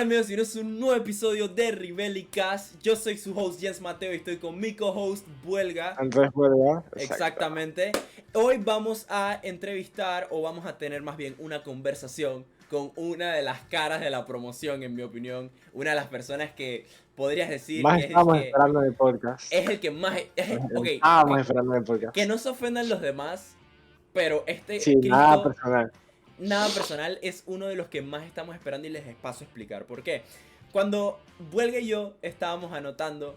Hola amigos, bienvenidos a un nuevo episodio de Ribelicast. Yo soy su host Jens Mateo y estoy con mi co-host Buelga. Andrés Buelga, exacto. Exactamente. Hoy vamos a entrevistar, o vamos a tener más bien una conversación con una de las caras de la promoción, en mi opinión. Una de las personas que podrías decir Más que es el estábamos que, esperando en el podcast. es el que más... ok, ok. Estábamos esperando en el Que podcast. no se ofendan los demás, pero este Sí, nada Cristo... personal. Nada personal, es uno de los que más estamos esperando y les paso a explicar por qué. Cuando Buelga y yo estábamos anotando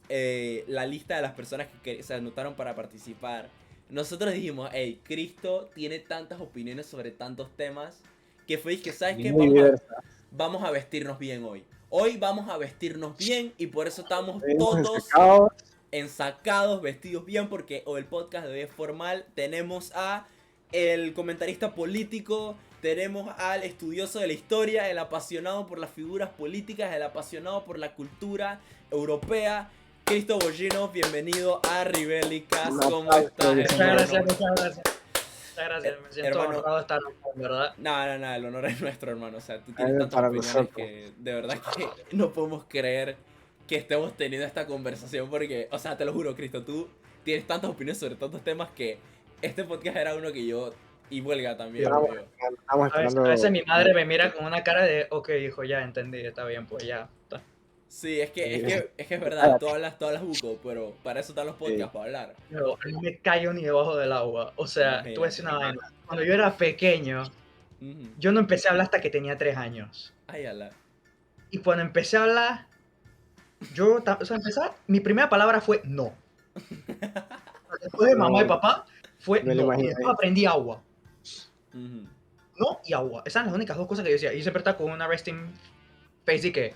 la lista de las personas que se anotaron para participar, nosotros dijimos, hey, Cristo tiene tantas opiniones sobre tantos temas que fue que, ¿sabes qué? Muy diversa. Vamos a vestirnos bien hoy. Hoy vamos a vestirnos bien y por eso estamos Venimos todos ensacados. ensacados, vestidos bien, porque hoy el podcast de hoy es formal. Tenemos a el comentarista político, tenemos al estudioso de la historia, el apasionado por las figuras políticas, el apasionado por la cultura europea, Cristo Bollino. Bienvenido a Ribelicast. ¿Cómo estás, Muchas hermano? gracias, muchas gracias. Muchas gracias, me siento Hermano, honrado de estar aquí, ¿verdad? no, el honor es nuestro, hermano. O sea, tú tienes tantas Para opiniones nosotros. que de verdad que no podemos creer que estemos teniendo esta conversación porque, o sea, te lo juro, Cristo, tú tienes tantas opiniones sobre tantos temas que este podcast era uno que yo, y Huelga también, Estábamos obvio. esperando. A veces mi madre me mira con una cara de, ok, hijo, ya entendí, está bien, pues ya. Está. Sí, es verdad, Cállate. tú hablas buco, pero para eso están los podcasts, para hablar. Pero no me callo ni debajo del agua. O sea, tú ves una Imagínate. vaina. Cuando yo era pequeño, Ujú. yo no empecé a hablar hasta que tenía 3 años. Ay, ala. Y cuando empecé a hablar, o sea, mi primera palabra fue no. Después de mamá y papá, fue Me lo no. Y imaginé. después aprendí agua. Ujú. No y agua. Esas eran las únicas dos cosas que yo decía. Y siempre estaba con una resting face y que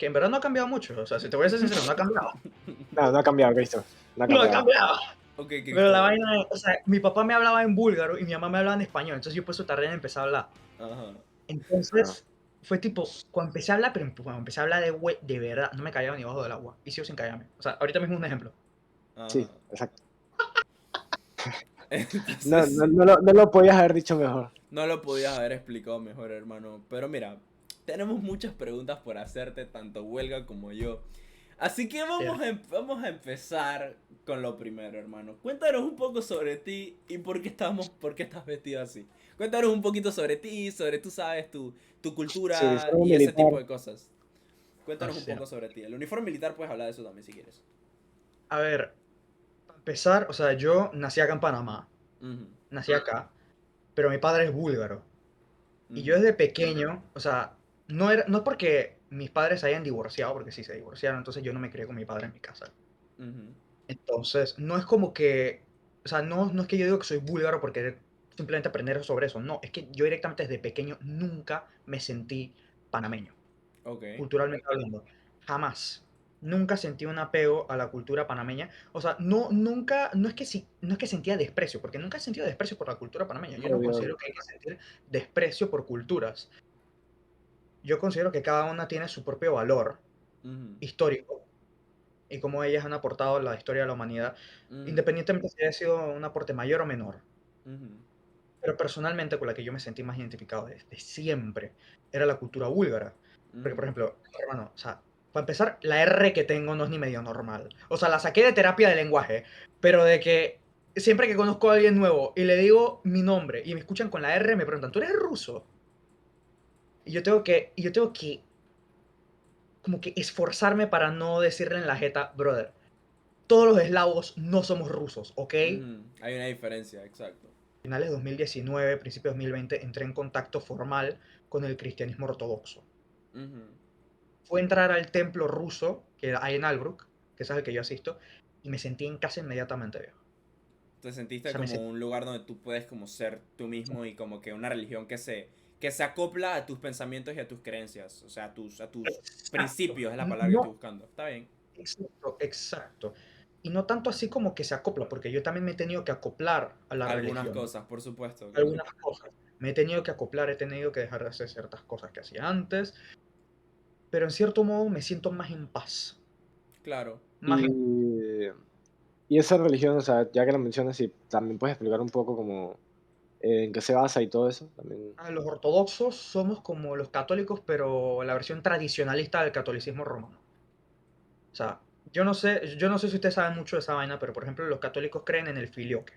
en verdad no ha cambiado mucho. O sea, si te voy a ser sincero, no ha cambiado. No ha cambiado, Cristo. No ha No ha cambiado. cambiado. Ok, Pero la Cristo. vaina es, o sea, mi papá me hablaba en búlgaro y mi mamá me hablaba en español. Entonces yo por eso tardé en empezar a hablar. Ajá. Entonces fue tipo, cuando empecé a hablar, pero cuando empecé a hablar de verdad, no me callaba ni bajo del agua. Y sigo sin callarme. O sea, ahorita mismo un ejemplo. Sí, Ajá. exacto. Entonces... No lo podías haber dicho mejor. No lo podías haber explicado mejor, hermano. Pero mira, tenemos muchas preguntas por hacerte, tanto Huelga como yo. Así que vamos a empezar con lo primero, hermano. Cuéntanos un poco sobre ti y por qué estás vestido así. Cuéntanos un poquito sobre ti, sobre, tú sabes, tu Sí, cultura uniforme y ese tipo militar. de cosas. Cuéntanos un Hostia. poco sobre ti. El uniforme militar puedes hablar de eso también si quieres. A ver, para empezar, o sea, yo nací acá en Panamá. Ujú, Nací acá. Pero mi padre es búlgaro. Y yo ujú, desde pequeño, o sea, no es porque mis padres se hayan divorciado, porque sí se divorciaron, entonces yo no me crié con mi padre en mi casa. ujú. Entonces, no es como que, o sea, no es que yo digo que soy búlgaro porque simplemente aprender sobre eso, no, es que yo directamente desde pequeño nunca me sentí panameño, Ok. culturalmente hablando, jamás. Nunca sentí un apego a la cultura panameña. O sea, nunca, no es que sentía desprecio, porque nunca he sentido desprecio por la cultura panameña. Yo no Obvio. considero que hay que sentir desprecio por culturas. Yo considero que cada una tiene su propio valor Ujú, histórico y cómo ellas han aportado a la historia de la humanidad, ujú, independientemente si haya sido un aporte mayor o menor. ujú, Pero personalmente con la que yo me sentí más identificado desde siempre era la cultura búlgara. Porque, por ujú. ejemplo, hermano, o sea, para empezar, la R que tengo no es ni medio normal. O sea, la saqué de terapia de lenguaje, pero de que siempre que conozco a alguien nuevo y le digo mi nombre y me escuchan con la R, me preguntan, ¿tú eres ruso? Y yo tengo que como que esforzarme para no decirle en la jeta, brother, todos los eslavos no somos rusos, ¿ok? Ujú. Hay una diferencia, exacto. Finales de 2019, principios de 2020, entré en contacto formal con el cristianismo ortodoxo. Ujú. Fue entrar al templo ruso que hay en Albrook, que es el que yo asisto, y me sentí en casa inmediatamente, viejo. Te O sentiste sea, me como sentí... un lugar donde tú puedes como ser tú mismo y como que una religión que se acopla a tus pensamientos y a tus creencias, o sea, a tus Exacto. principios es la palabra que estoy No, buscando. Está bien. exacto, exacto. Y no tanto así como que se acopla, porque yo también me he tenido que acoplar a la Algunas religión. cosas, por supuesto, claro. Algunas cosas. Me he tenido que acoplar, he tenido que dejar de hacer ciertas cosas que hacía antes, pero en cierto modo me siento más en paz. Claro. Más en... Y esa religión, o sea, ya que la mencionas, y también puedes explicar un poco como en qué se basa y todo eso. También. Los ortodoxos somos como los católicos, pero la versión tradicionalista del catolicismo romano. O sea, yo no sé si ustedes saben mucho de esa vaina, pero por ejemplo, los católicos creen en el filioque.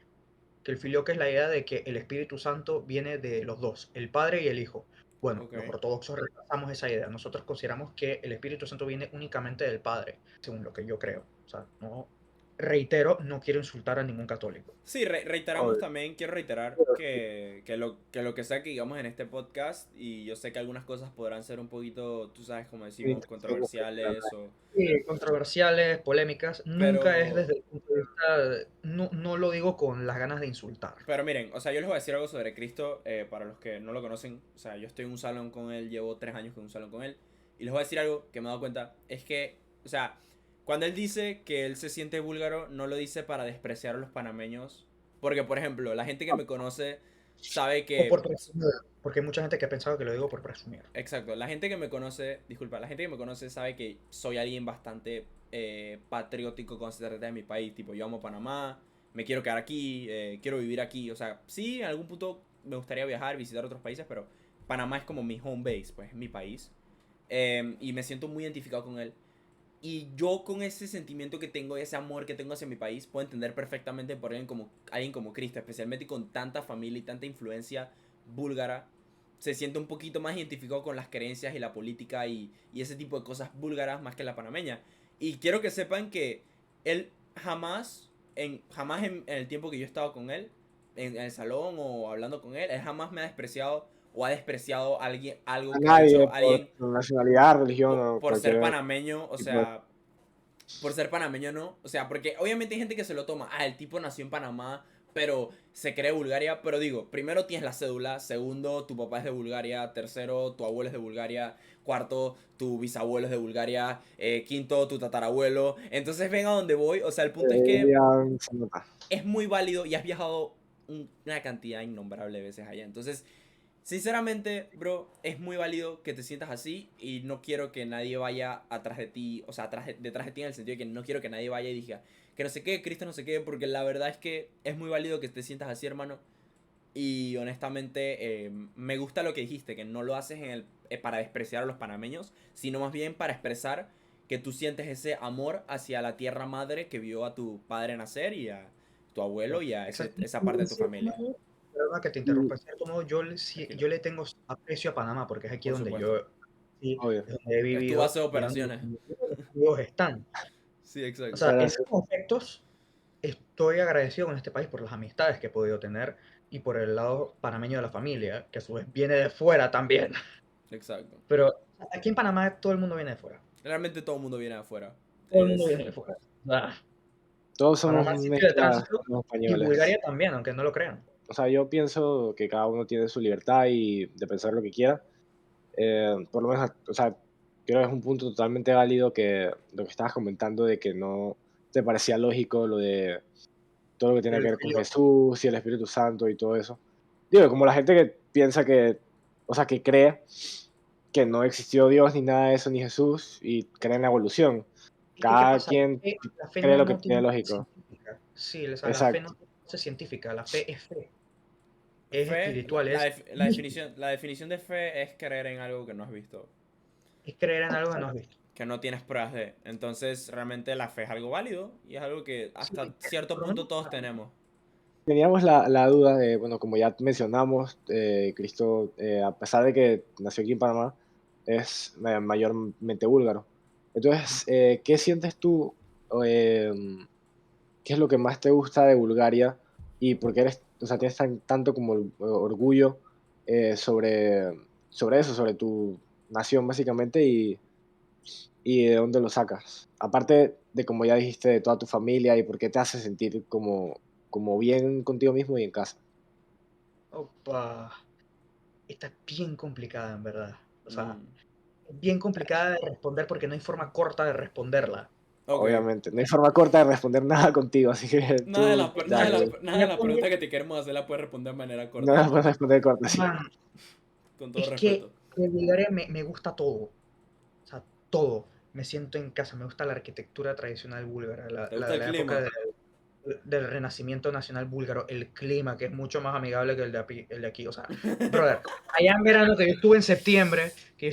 Que el filioque es la idea de que el Espíritu Santo viene de los dos, el Padre y el Hijo. Bueno, Ok. los ortodoxos rechazamos esa idea. Nosotros consideramos que el Espíritu Santo viene únicamente del Padre, según lo que yo creo. O sea, no, reitero, no quiero insultar a ningún católico. Sí, reiteramos Obvio. también, quiero reiterar que lo que sea que digamos en este podcast, y yo sé que algunas cosas podrán ser un poquito, tú sabes, como Sí, decimos, controversiales, Sí, controversiales, polémicas, nunca es pero, desde el punto de vista, no lo digo con las ganas de insultar. pero miren, o sea, yo les voy a decir algo sobre Cristo, para los que no lo conocen, o sea, yo estoy en un salón con él, llevo 3 años en un salón con él, y les voy a decir algo que me he dado cuenta, es que, o sea, cuando él dice que él se siente búlgaro, no lo dice para despreciar a los panameños, porque, por ejemplo, la gente que me conoce sabe O por que. presumir, porque hay mucha gente que ha pensado que lo digo por presumir. Exacto, la gente que me conoce, disculpa, la gente que me conoce sabe que soy alguien bastante patriótico con certeza de mi país. Tipo, yo amo Panamá, me quiero quedar aquí, quiero vivir aquí. O sea, sí, en algún punto me gustaría viajar, visitar otros países, pero Panamá es como mi home base, pues es mi país. Y me siento muy identificado con él. Y yo con ese sentimiento que tengo, ese amor que tengo hacia mi país, puedo entender perfectamente por alguien como Cristo, especialmente con tanta familia y tanta influencia búlgara. Se siente un poquito más identificado con las creencias y la política y ese tipo de cosas búlgaras más que la panameña. Y quiero que sepan que él jamás en el tiempo que yo he estado con él, en el salón o hablando con él jamás me ha despreciado o ha despreciado a alguien, A algo que ha nadie hecho por alguien nacionalidad, religión o por ser cualquier panameño, o tipo de... sea, por ser panameño no, o sea, porque obviamente hay gente que se lo toma, el tipo nació en Panamá, pero se cree Bulgaria, pero digo, primero tienes la cédula, segundo, tu papá es de Bulgaria, tercero, tu abuelo es de Bulgaria, cuarto, tu bisabuelo es de Bulgaria, quinto, tu tatarabuelo, entonces ven a donde voy, o sea, el punto es que ya se nota. es muy válido y has viajado una cantidad innombrable de veces allá, entonces sinceramente, bro, es muy válido que te sientas así y no quiero que nadie vaya atrás de ti, o sea, detrás de ti en el sentido de que no quiero que nadie vaya y diga que no sé qué, Cristo no sé qué, porque la verdad es que es muy válido que te sientas así, hermano. Y honestamente, me gusta lo que dijiste, que no lo haces para despreciar a los panameños, sino más bien para expresar que tú sientes ese amor hacia la tierra madre que vio a tu padre nacer y a tu abuelo y a Exacto. esa parte En de tu cierto familia. modo, perdona que te Y, interrumpa, en cierto modo Tranquilo, yo le tengo aprecio a Panamá porque es aquí por donde supuesto. yo sí, obvio. es donde he Es tu base vivido de y es donde operaciones. los amigos están. Sí, O exacto. sea, en Gracias. muchos aspectos estoy agradecido con este país por las amistades que he podido tener y por el lado panameño de la familia, que a su vez viene de fuera también. Exacto. Pero aquí en Panamá todo el mundo viene de fuera. Realmente todo el mundo viene de afuera. Todo el mundo Es. viene de fuera. O sea, Todos somos Panamá es sitio de mezcla tránsito los y españoles. Bulgaria también, aunque no lo crean. O sea, yo pienso que cada uno tiene su libertad y de pensar lo que quiera. Por lo menos, o sea, creo que es un punto totalmente válido que lo que estabas comentando de que no te parecía lógico lo de todo lo que tiene que El ver con frío. Jesús y el Espíritu Santo y todo eso. Digo, como la gente que piensa que, o sea, que cree que no existió Dios ni nada de eso, ni Jesús, y cree en la evolución. Es que, ¿qué Cada pasa? quien La fe cree no, lo que no tiene tiene base lógico. científica. Sí, o sea, la fe no Exacto. tiene base científica, la fe es fe, es Fe, espiritual, es mística, la definición de fe es creer en algo que no has visto, es creer en algo que no has visto. que no tienes pruebas de. Entonces, realmente la fe es algo válido y es algo que Sí, hasta cierto por lo punto menos todos para mí. tenemos. Teníamos la duda de, bueno, como ya mencionamos, Cristo, a pesar de que nació aquí en Panamá, es mayormente búlgaro. Entonces, ¿qué sientes tú? o, ¿Qué es lo que más te gusta de Bulgaria? ¿Y por qué o sea, tienes tanto como orgullo sobre eso, sobre tu nación básicamente y de dónde lo sacas? Aparte de como ya dijiste, de toda tu familia y por qué te hace sentir como bien contigo mismo y en casa. Opa, está bien complicada en verdad. O sea, Mm, es bien complicada de responder porque no hay forma corta de responderla. ok. Obviamente, no hay forma corta de responder nada contigo, así que Nada de tú la, nada de dale, la, nada de Me la pongo, pregunta que te queremos hacer la puedes responder de manera no corta, las puedes hermano. responder corta, sí. man, Con todo es respeto. que de Bulgaria me gusta todo. O sea, todo. Me siento en casa, me gusta la arquitectura tradicional búlgara, ¿Te la gusta de el la época clima? del renacimiento nacional búlgaro, el clima, que es mucho más amigable que el de aquí. O sea, brother, allá en verano, que yo estuve en septiembre, que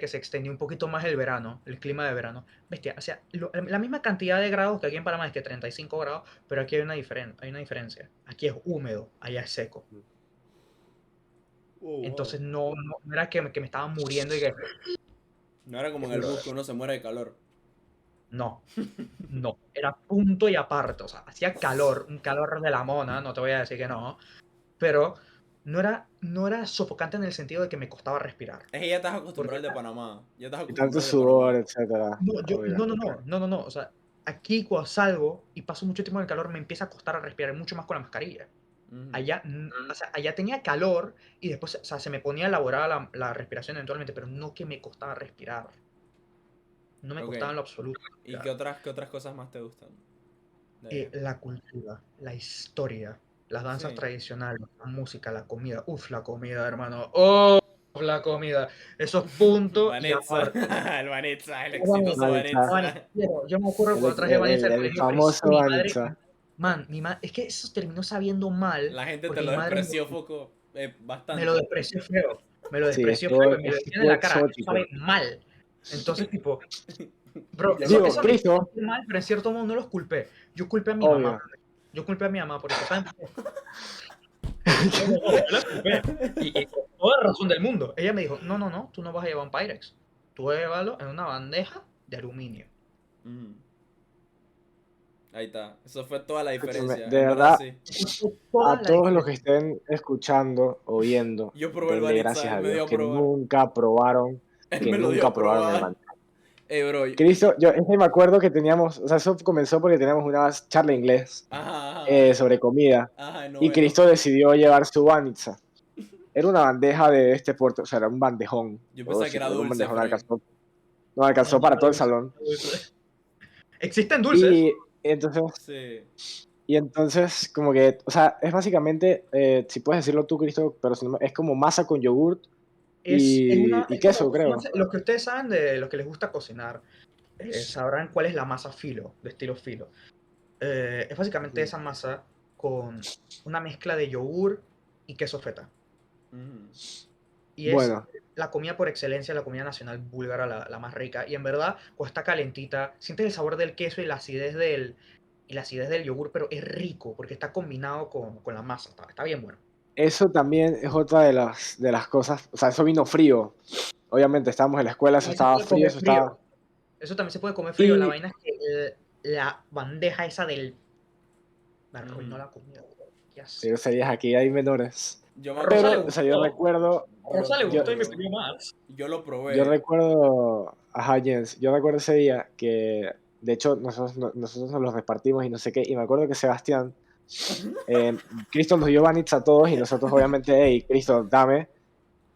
se extendió un poquito más el verano, el clima de verano. Bestia, o sea, la misma cantidad de grados que aquí en Panamá, es que 35 grados, pero aquí hay una diferencia. Aquí es húmedo, allá es seco. Oh, wow. Entonces no era que me estaba muriendo y que... No era como en el bus que uno se muere de calor. No, no, era punto y aparte, o sea, hacía calor, un calor de la mona, no te voy a decir que no, pero no era sofocante en el sentido de que me costaba respirar. Es que ya estás acostumbrado Porque al de Panamá. Ya estás Y tanto acostumbrado al de sudor, Panamá. etcétera. Obvio. no, o sea, aquí cuando salgo y paso mucho tiempo en el calor me empieza a costar a respirar mucho más con la mascarilla. Ujú. Allá, o sea, allá tenía calor y después, o sea, se me ponía elaborada la respiración eventualmente, pero no que me costaba respirar. No me Ok. costaba en lo absoluto ¿Y respirar. qué otras cosas más te gustan de allá? La cultura, la historia, las danzas Sí. tradicionales, la música, la comida. Uf, la comida, hermano. ¡Oh, la comida! Eso es punto y Vanessa. aparte. El Vanessa, el Vanessa, exitoso Vanessa, Vanessa. yo me acuerdo el, cuando traje Vanessa del el colegio, pero es que famoso mi madre, Vanessa. es que eso terminó sabiendo mal, La gente te porque lo mi madre despreció foco me lo bastante. despreció feo. Me lo Sí, despreció feo y me lo es decían en tipo la cara. Eso sabe exótico. mal. Entonces, tipo, bro, Yo me eso Digo, me acuerdo. hizo Cristo, sentir mal, pero en cierto modo no los culpé. Yo culpé a mi mamá. obvio. Yo culpé a mi mamá por eso. ¿Saben por qué? Yo la culpé. Y con toda la razón del mundo. Ella me dijo, no, tú no vas a llevar un Pyrex. Tú vas a llevarlo en una bandeja de aluminio. Ujú. Ahí está. Eso fue toda la Escúchame, diferencia. de En verdad verdad, sí. Eso fue a toda la todos los que diferencia. estén escuchando o viendo, Yo probé el denle Vanessa, gracias él a me Dios dio a que probar. nunca probaron, Él me lo dio a el probar. Vanessa. Bro. Cristo, yo es que me acuerdo que teníamos, o sea, eso comenzó porque teníamos una charla de inglés Ajá. sobre comida Ajá, en y noveno. Cristo decidió llevar su Vanessa. Era una bandeja de este puerto, o sea, era un bandejón, Yo puedo pensaba que decir, era era un dulce, bandejón, Efraín. no No, alcanzó no para era todo el dulce, salón. no era dulce. Existen dulces. Y entonces, Sí. como que, o sea, es básicamente, si puedes decirlo tú, Cristo, pero si no, es como masa con yogurt y Es como, queso, creo. los que ustedes saben de los que les gusta cocinar, sabrán cuál es la masa filo, de estilo filo. Es básicamente Ujú. esa masa con una mezcla de yogur y queso feta. Ujú. Y es Bueno, la comida por excelencia, la comida nacional búlgara, la más rica. Y en verdad, cuando está calentita, sientes el sabor del queso y la acidez del yogur, pero es rico porque está combinado con la masa. Está bien bueno. eso también es otra de las cosas, o sea, eso vino frío. Obviamente, estábamos en la escuela, eso También se estaba puede frío, comer eso estaba... frío. Eso también se puede comer frío. La Y vaina es que la bandeja esa del arroz no Ujú. la comida. ¿Qué pero hace? serías aquí, hay menores. Yo me A Rosa le Pero, o acuerdo, sea, yo gustó. recuerdo, A Rosa le yo, gustó y me bro. pidió más. Yo lo yo probé. recuerdo, ajá, Jens, yo recuerdo ese día que, de hecho, nosotros nos los repartimos y no sé qué, y me acuerdo que Sebastián, eh, Cristo nos dio Vanitza a todos y nosotros obviamente, hey, Cristo, dame,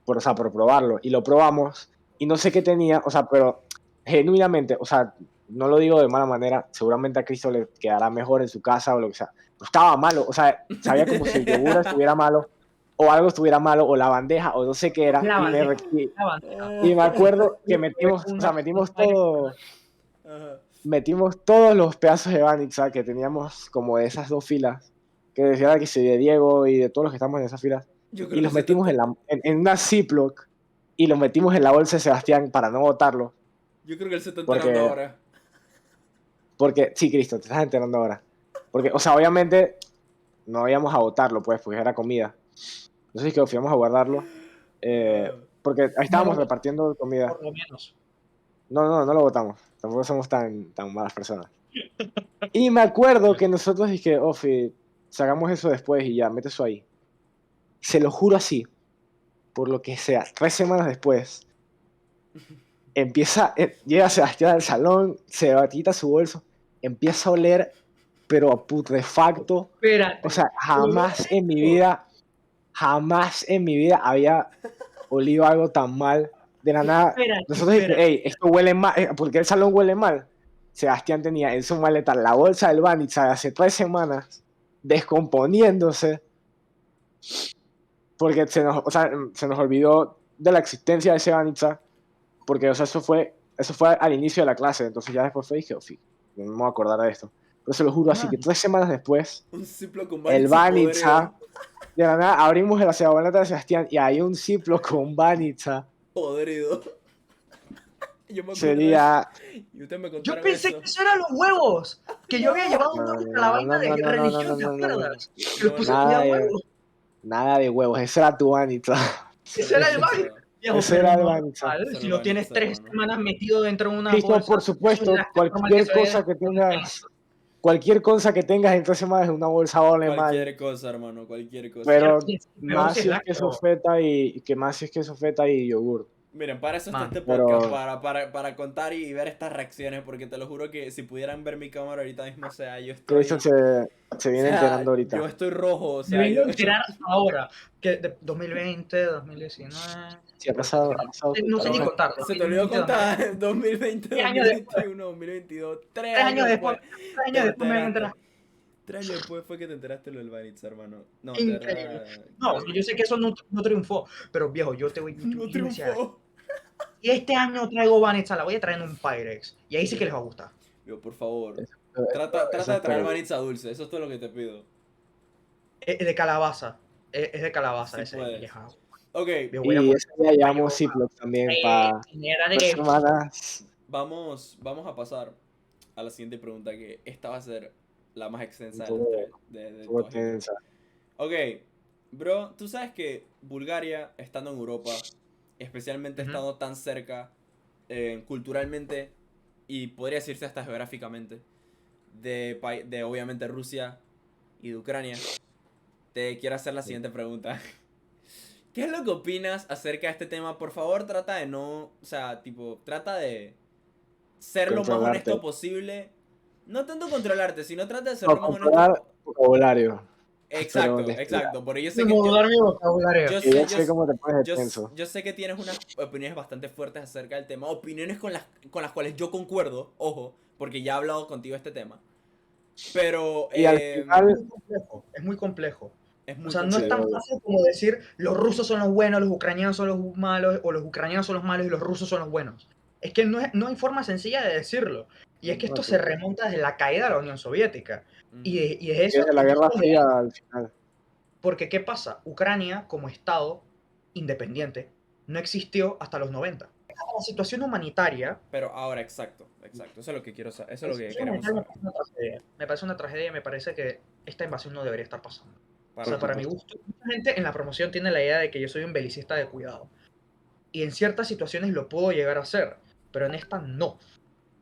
o sea, por probarlo. Y lo probamos y no sé qué tenía, o sea, pero genuinamente, o sea, no lo digo de mala manera, seguramente a Cristo le quedará mejor en su casa o lo que sea. Pero estaba malo, o sea, sabía como si el yogur estuviera malo o algo estuviera malo o la bandeja o no sé qué era. La bandeja. Y, La bandeja. y me acuerdo que Yo probé metimos Pyrex. todo, Ajá. metimos todos los pedazos de Banitza que teníamos como de esas dos filas, que decía que sí, de Diego y de todos los que estamos en esas filas, Yo creo y que los se te metimos está... en una Ziploc y los metimos en la bolsa de Sebastián para no botarlo, Yo creo que él se está enterando porque, ahora. sí, Cristo, te estás enterando ahora. Porque, o sea, obviamente no íbamos a botarlo, pues, porque era comida. Entonces que fuimos a guardarlo, Ah. porque ahí No estábamos lo repartiendo comida. por lo menos. No lo botamos. Tampoco somos tan malas personas. Y me acuerdo que nosotros dije, Ofi, sacamos eso después y ya, mete eso ahí. Se lo juro así, por lo que sea, 3 semanas después, llega Sebastián al salón, se quita su bolso, empieza a oler, pero a putrefacto. O Espérate. sea, jamás en mi vida había olido algo tan mal. De la nada, nosotros dijimos, Espérate. hey, esto huele mal, ¿por qué el salón huele mal? Sebastián tenía en su maleta la bolsa del Banitza de hace 3 semanas, descomponiéndose, porque o sea, se nos olvidó de la existencia de ese Banitza, porque o sea, eso fue al inicio de la clase, entonces ya después fue, dije, oh, sí, no me voy a acordar de esto. Pero se lo juro, así que 3 semanas después, Un Ziploc con el Banitza podrido. Banitza, de la nada abrimos el Acebaneta de Sebastián y hay un Ziploc con Banitza. Podrido. Yo me acuerdo de Sería... eso. Y ustedes me Yo contaron pensé eso. que eso eran los huevos. Que yo había llevado No, huevos para la vaina de religión, ¿te no, acuerdas? Que le No, puse no. comida nada a de, huevos. nada de huevos, ese era tu Banitza. Ese era el baile. Viejo, Ese pero era el normal. Banitza. Ese era Si el lo tienes Banitza, 3 hermano. semanas metido dentro de una Listo, bolsa, por eso es supuesto, la normal que se vaya cualquier cosa que tengas en 3 semanas en una bolsa vale mal. Cualquier cosa, hermano, cualquier cosa. Pero Peor más si si es es queso lácteo. feta y yogur. Miren, para eso está Man, este pero- podcast, para contar y ver estas reacciones, porque te lo juro que si pudieran ver mi cámara ahorita mismo, o sea, yo estoy... Cristian se O viene sea, enterando yo ahorita. estoy rojo, o me sea, vengo yo... a enterar ahora que de 2020, 2019. Sí, ha pasado No sé ni Hermano, contar. se te olvidó 2020, contar 2020, 3 años después. 2021, 2022, 3 3 años años después, después. 3 te años después me vengo a enteraste. enterar. 3 años después fue que te enteraste lo del Banitza, hermano. No, de Increíble. verdad, No, que yo sé que eso no triunfó. Pero viejo, yo te voy. no Yo decía, triunfó. y este año traigo Vanessa, la voy a traer en un Pyrex. Y ahí sí que les va a gustar. Yo, por favor, Eso trata de traer espero. Banitza dulce, eso es todo lo que te pido. Es de calabaza. Es de calabaza Si ese. puedes. Vieja. Ok, Me voy a Y poner ese día llevamos mayo. Ziploc también para Era 3 de. semanas. vamos a pasar a la siguiente pregunta, que esta va a ser la más extensa de Un las poco- tres. De un poco todas y tres. tensa. Ok, bro, tú sabes que Bulgaria, estando en Europa, especialmente Ujú. estando tan cerca culturalmente y podría decirse hasta geográficamente de obviamente Rusia y de Ucrania, te quiero hacer la siguiente pregunta. ¿Qué es lo que opinas acerca de este tema? Por favor, trata de no, o sea, tipo, trata de ser lo más Controlarte. honesto posible. No tanto controlarte, sino trata de ser No, lo más controlar honesto. vocabulario. Pero Exacto, honestidad. exacto. Porque yo sé De que modular mi vocabulario. yo Que sé, ya sé cómo te pones de tenso. yo sé que tienes unas opiniones bastante fuertes acerca del tema. Opiniones con las cuales yo concuerdo, ojo, porque ya he hablado contigo de este tema. Pero Y al final, Es muy complejo. es O muy sea, no es sí, tan complejo. obvio. fácil como decir los rusos son los buenos, los ucranianos son los malos, o los ucranianos son los malos y los rusos son los buenos. Es que no hay forma sencilla de decirlo. Y es que esto se remonta desde la caída de la Unión Soviética. Y es eso. Desde la Entonces, Guerra Fría al final. porque, ¿qué pasa? Ucrania, como Estado independiente, no existió hasta los 90. La situación humanitaria. Pero ahora, exacto, exacto. Eso es lo que quiero saber. Eso es lo que La situación queremos humanitaria saber. me parece una tragedia. Me parece una tragedia y me parece que esta invasión no debería estar pasando. O Para sea, para nada. mi gusto, mucha gente en la promoción tiene la idea de que yo soy un belicista de cuidado. Y en ciertas situaciones lo puedo llegar a hacer, pero en esta no.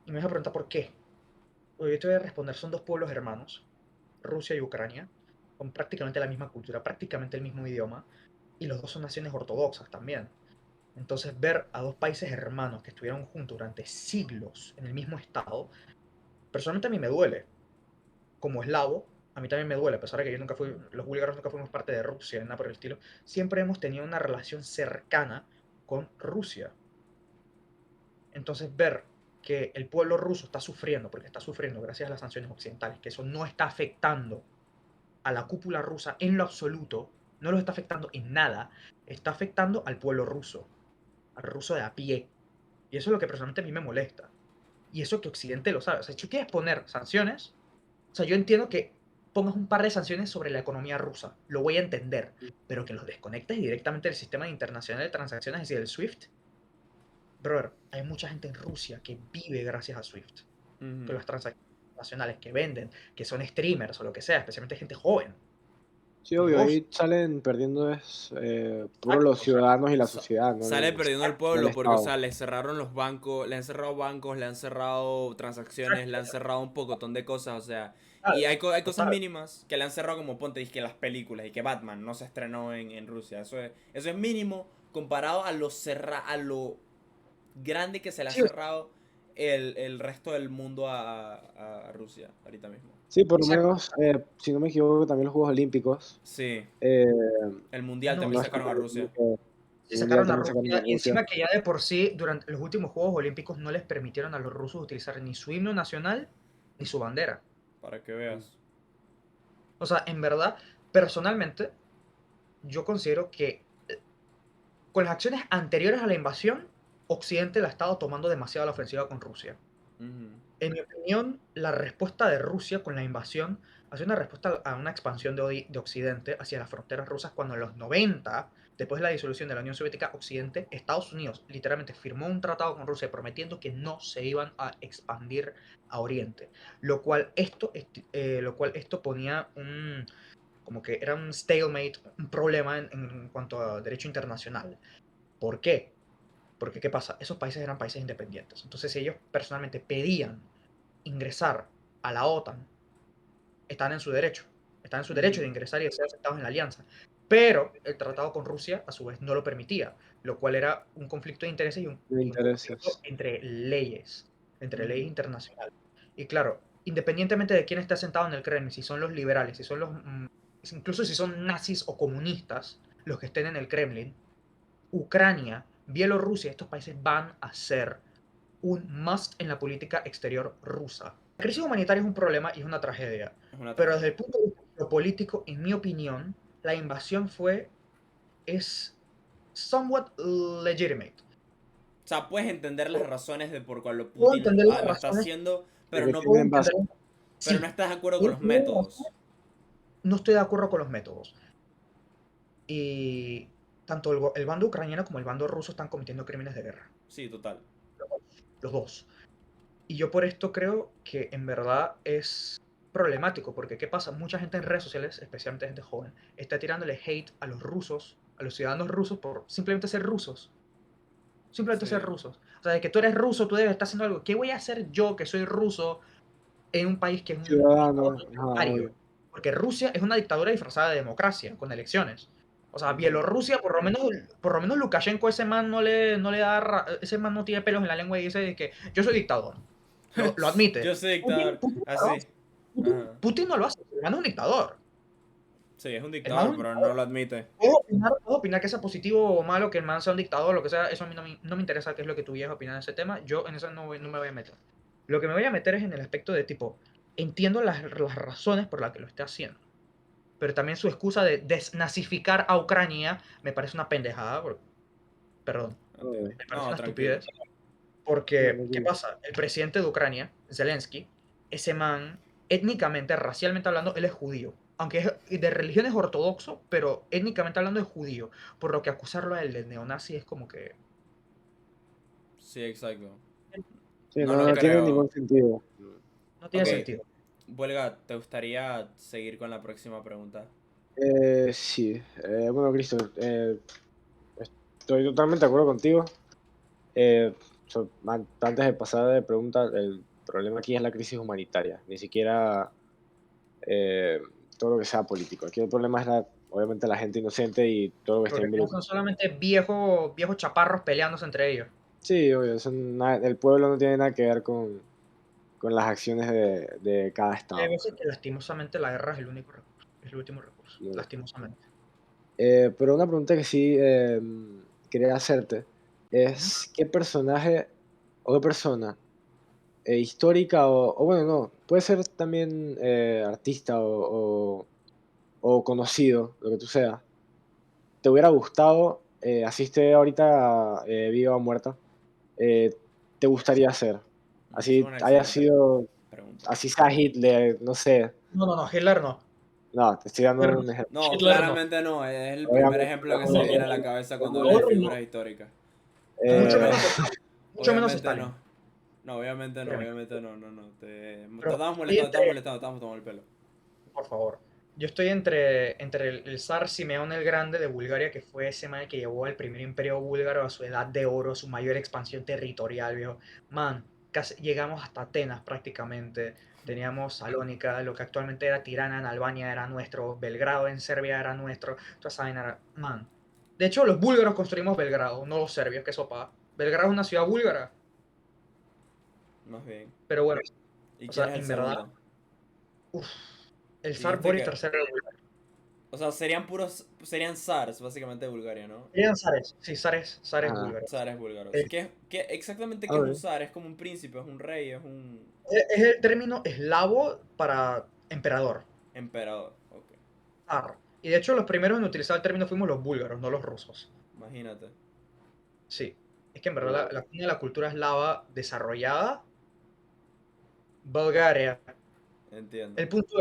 Y me vas a preguntar por qué. Pues yo te voy a responder, son dos pueblos hermanos, Rusia y Ucrania, con prácticamente la misma cultura, prácticamente el mismo idioma, y los dos son naciones ortodoxas también. Entonces, ver a dos países hermanos que estuvieron juntos durante siglos en el mismo estado, personalmente a mí me duele. Como eslavo, a mí también me duele, a pesar de que yo nunca fui, los búlgaros nunca fuimos parte de Rusia, nada por el estilo, siempre hemos tenido una relación cercana con Rusia. Entonces, ver que el pueblo ruso está sufriendo, porque está sufriendo gracias a las sanciones occidentales, que eso no está afectando a la cúpula rusa en lo absoluto, no lo está afectando en nada, está afectando al pueblo ruso, al ruso de a pie. Y eso es lo que personalmente a mí me molesta. Y eso que Occidente lo sabe. O sea, si tú quieres poner sanciones, o sea, yo entiendo que pongas un par de sanciones sobre la economía rusa, lo voy a entender, pero que los desconectes directamente del sistema internacional de transacciones, es decir, el SWIFT. Brother, hay mucha gente en Rusia que vive gracias a SWIFT, con las transacciones nacionales que venden, que son streamers o lo que sea, especialmente gente joven. Sí, obvio, Negocio. ahí salen perdiendo puro Exacto, los o sea, ciudadanos y la sociedad, ¿no? Sale perdiendo el No el pueblo porque, o Estado. sea, le cerraron los bancos, le han cerrado bancos, le han cerrado transacciones, le han cerrado un pocotón de cosas, o sea. Y hay cosas total. mínimas que le han cerrado, como ponte, y que las películas y que Batman no se estrenó en Rusia. Eso es mínimo comparado a a lo grande que se le ha Sí, o cerrado el resto del mundo a Rusia ahorita mismo. Sí, por lo exacto. menos, si no me equivoco, también los Juegos Olímpicos. Sí, eh, el mundial No, también no y está sacaron a mal, Rusia. sí el Mundial sacaron a también sacaron Rusia, a y Rusia. encima que ya de por sí, durante los últimos Juegos Olímpicos no les permitieron a los rusos utilizar ni su himno nacional ni su bandera. Para que veas. O sea, en verdad, personalmente, yo considero que con las acciones anteriores a la invasión, Occidente la ha estado tomando demasiado a la ofensiva con Rusia. Ujú. En mi opinión, la respuesta de Rusia con la invasión ha sido una respuesta a una expansión de Occidente hacia las fronteras rusas cuando en los 90, después de la disolución de la Unión Soviética, Occidente, Estados Unidos, literalmente firmó un tratado con Rusia prometiendo que no se iban a expandir a Oriente, lo cual esto ponía como que era un stalemate, un problema en cuanto a derecho internacional. ¿Por qué? Porque, ¿qué pasa? Esos países eran países independientes. Entonces, si ellos personalmente pedían ingresar a la OTAN, están en su derecho. Están en su derecho de ingresar y de ser aceptados en la alianza. Pero el tratado con Rusia, a su vez, no lo permitía, lo cual era un conflicto de intereses De y un conflicto intereses. entre leyes internacionales. Y claro, independientemente de quién esté sentado en el Kremlin, si son los liberales, si son incluso si son nazis o comunistas, los que estén en el Kremlin, Ucrania, Bielorrusia, estos países van a ser un must en la política exterior rusa. La crisis humanitaria es un problema y es una tragedia, Es una pero desde tragedia. el punto de vista político, en mi opinión, la invasión es somewhat legitimate. O sea, puedes entender las razones de por cuál Puedo Putin entender las lo está razones, haciendo, pero Porque no, puedo tienen base. entender, pero no sí, estás de acuerdo con puedo los entender las razones, métodos. no estoy de acuerdo con los métodos. Y tanto el bando ucraniano como el bando ruso están cometiendo crímenes de guerra, Sí, total. los dos. Y yo por esto creo que en verdad es problemático, porque ¿qué pasa? Mucha gente en redes sociales, especialmente gente joven, está tirándole hate a los rusos, a los ciudadanos rusos por simplemente ser rusos. Simplemente ser Sí. rusos. O sea, de que tú eres ruso, tú debes estar haciendo algo. ¿Qué voy a hacer yo que soy ruso en un país que es un dictador Ciudadano, ajá, totalitario? obvio. Porque Rusia es una dictadura disfrazada de democracia, con elecciones. O sea, Ujú. Bielorrusia, por lo menos Lukashenko, ese man no le da, ese man no tiene pelos en la lengua y dice de que yo soy dictador. Lo admite. Yo soy Putin, dictador. Putin no lo Así. hace. Putin, Ajá. Putin no lo hace. El man es un dictador. Sí, es un El man es dictador, un pero no dictador. lo admite. Puedo opinar que sea positivo o malo, que el man sea un dictador, lo que sea. Eso a mí no me interesa qué es lo que tú viejas opinar de ese tema. Yo en eso no me voy a meter. Lo que me voy a meter es en el aspecto de tipo, entiendo las razones por las que lo esté haciendo. Pero también su excusa de desnazificar a Ucrania me parece una pendejada. Perdón, Obvio. me parece No, una tranquilo. estupidez. Sí, Porque, ¿qué tranquilo. pasa? El presidente de Ucrania, Zelensky, ese man, étnicamente, racialmente hablando, él es judío. Aunque es de religión es ortodoxo, pero étnicamente hablando es judío. Por lo que acusarlo a él de neonazi es como que Sí, exacto. Sí, No no, lo no tiene creo. ningún sentido. no tiene Ok, sentido. Huelga, ¿te gustaría seguir con la próxima pregunta? Sí, bueno, Cristo, estoy totalmente de acuerdo contigo. Eh, Antes de pasar de pregunta, el problema aquí es la crisis humanitaria, ni siquiera eh, todo lo que sea político. Aquí el problema es obviamente la gente inocente y todo lo que está Porque no involucrado. son solamente viejos chaparros peleándose entre ellos. Sí, obvio, el pueblo no tiene nada que ver con las acciones de cada Y hay estado. veces que lastimosamente la guerra es el único recurso, es el último recurso, ¿No? lastimosamente. Pero una pregunta que sí quería hacerte Ujú. es, ¿qué personaje o qué persona histórica o bueno, no, puede ser también artista o conocido, lo que tú seas, te hubiera gustado, asiste ahorita viva o muerta, eh, te gustaría ser? Es Así una haya excelente sido, pregunta. así sea Hitler, no sé, No, no, no, Hitler no. no, te estoy dando Hitler no. un ejemplo. No, Hitler no. claramente no. Es el primer Obviamente, ejemplo que No, se viene a la cabeza es cuando un hablas de dictador no. figuras históricas. Mucho eh, menos Stalin. Mucho menos Obviamente Stalin. no. No, obviamente no, Créeme. obviamente no, no, no. Te Pero estamos estoy molestando, entre, te estamos tomando el pelo. por favor. Yo estoy entre el zar Simeón el Grande de Bulgaria, que fue ese man que llevó al primer imperio búlgaro a su edad de oro, su mayor expansión territorial, viejo. Man, casi llegamos hasta Atenas prácticamente. Teníamos Salónica, lo que actualmente era Tirana en Albania era nuestro, Belgrado en Serbia era nuestro, toda esa vaina era. Man. De hecho, los búlgaros construimos Belgrado, no los serbios, que sopa. Belgrado es una ciudad búlgara, Más bien. pero bueno, ¿Y o quién sea, es el en verdad, segundo? uff, el zar Dijiste Boris que. III de Bulgaria. O sea, serían puros. Serían zars, básicamente, de Bulgaria, ¿no? Serían zares, sí, zares ajá, búlgaros. Zares búlgaros. Eh, Exactamente qué es un ok. zar? Es como un príncipe, es un rey, es un es el término eslavo para emperador, emperador. Ok, zar. Y de hecho los primeros en utilizar el término fuimos los búlgaros, no los rusos. imagínate. Sí, es que en verdad Wow. la cuna de la cultura eslava desarrollada Bulgaria. Entiendo. El punto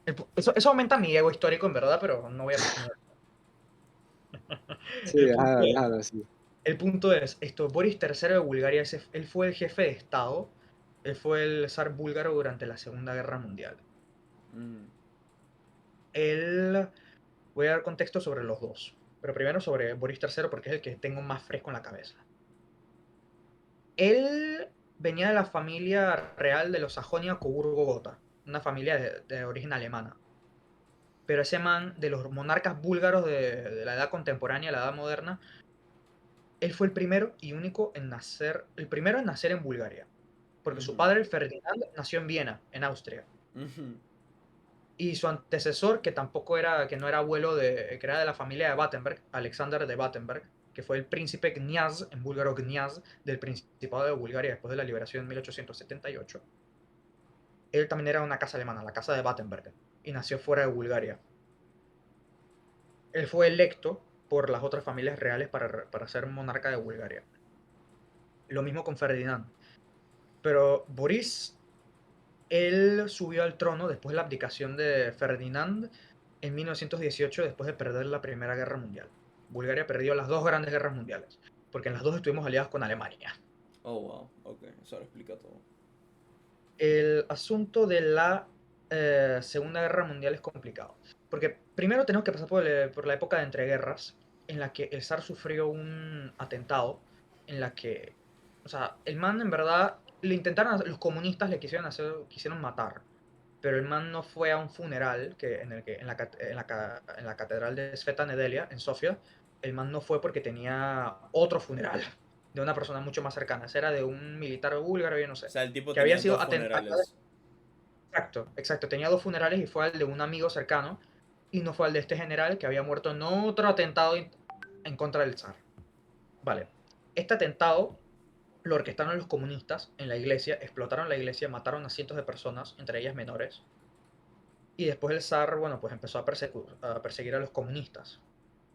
es, eso aumenta mi ego histórico en verdad, pero no voy a mencionar. Sí, El punto es, déjalo así. Boris III de Bulgaria, él fue el jefe de Estado, él fue el zar búlgaro durante la Segunda Guerra Mundial. Mm, Él, voy a dar contexto sobre los dos, pero primero sobre Boris III porque es el que tengo más fresco en la cabeza. Él venía de la familia real de los Sajonia-Coburgo-Gotha, una familia de origen alemana. Pero ese man, de los monarcas búlgaros de la edad contemporánea, la edad moderna, él fue el primero y único en nacer, el primero en nacer en Bulgaria. Porque su ujú, padre, Ferdinand, nació en Viena, en Austria. ujú. Y su antecesor, que tampoco era, que no era abuelo de, que era de la familia de Battenberg, Alexander de Battenberg, que fue el príncipe Kniaz, en búlgaro Kniaz, del Principado de Bulgaria después de la liberación en 1878. Él también era una casa alemana, la casa de Battenberg, y nació fuera de Bulgaria. Él fue electo por las otras familias reales para ser monarca de Bulgaria. Lo mismo con Ferdinand. Pero Boris, él subió al trono después de la abdicación de Ferdinand en 1918, después de perder la Primera Guerra Mundial. Bulgaria perdió las dos grandes guerras mundiales, porque en las dos estuvimos aliados con Alemania. Oh, wow. Ok, eso lo explica todo. El asunto de la Segunda Guerra Mundial es complicado, porque primero tenemos que pasar por la época de entreguerras, en la que el zar sufrió un atentado, en la que, o sea, el man en verdad, los comunistas le quisieron matar, pero el man no fue a un funeral en la catedral de Sveta Nedelia, en Sofía. El man no fue porque tenía otro funeral de una persona mucho más cercana. Ese era de un militar búlgaro, yo no O sé, sea, el tipo que había tenía sido dos atentado. funerales. Exacto, exacto. Tenía dos funerales y fue al de un amigo cercano y no fue al de este general que había muerto en otro atentado en contra del zar. Vale. Este atentado lo orquestaron los comunistas en la iglesia, explotaron la iglesia, mataron a cientos de personas, entre ellas menores. Y después el zar, bueno, pues empezó a perseguir a los comunistas.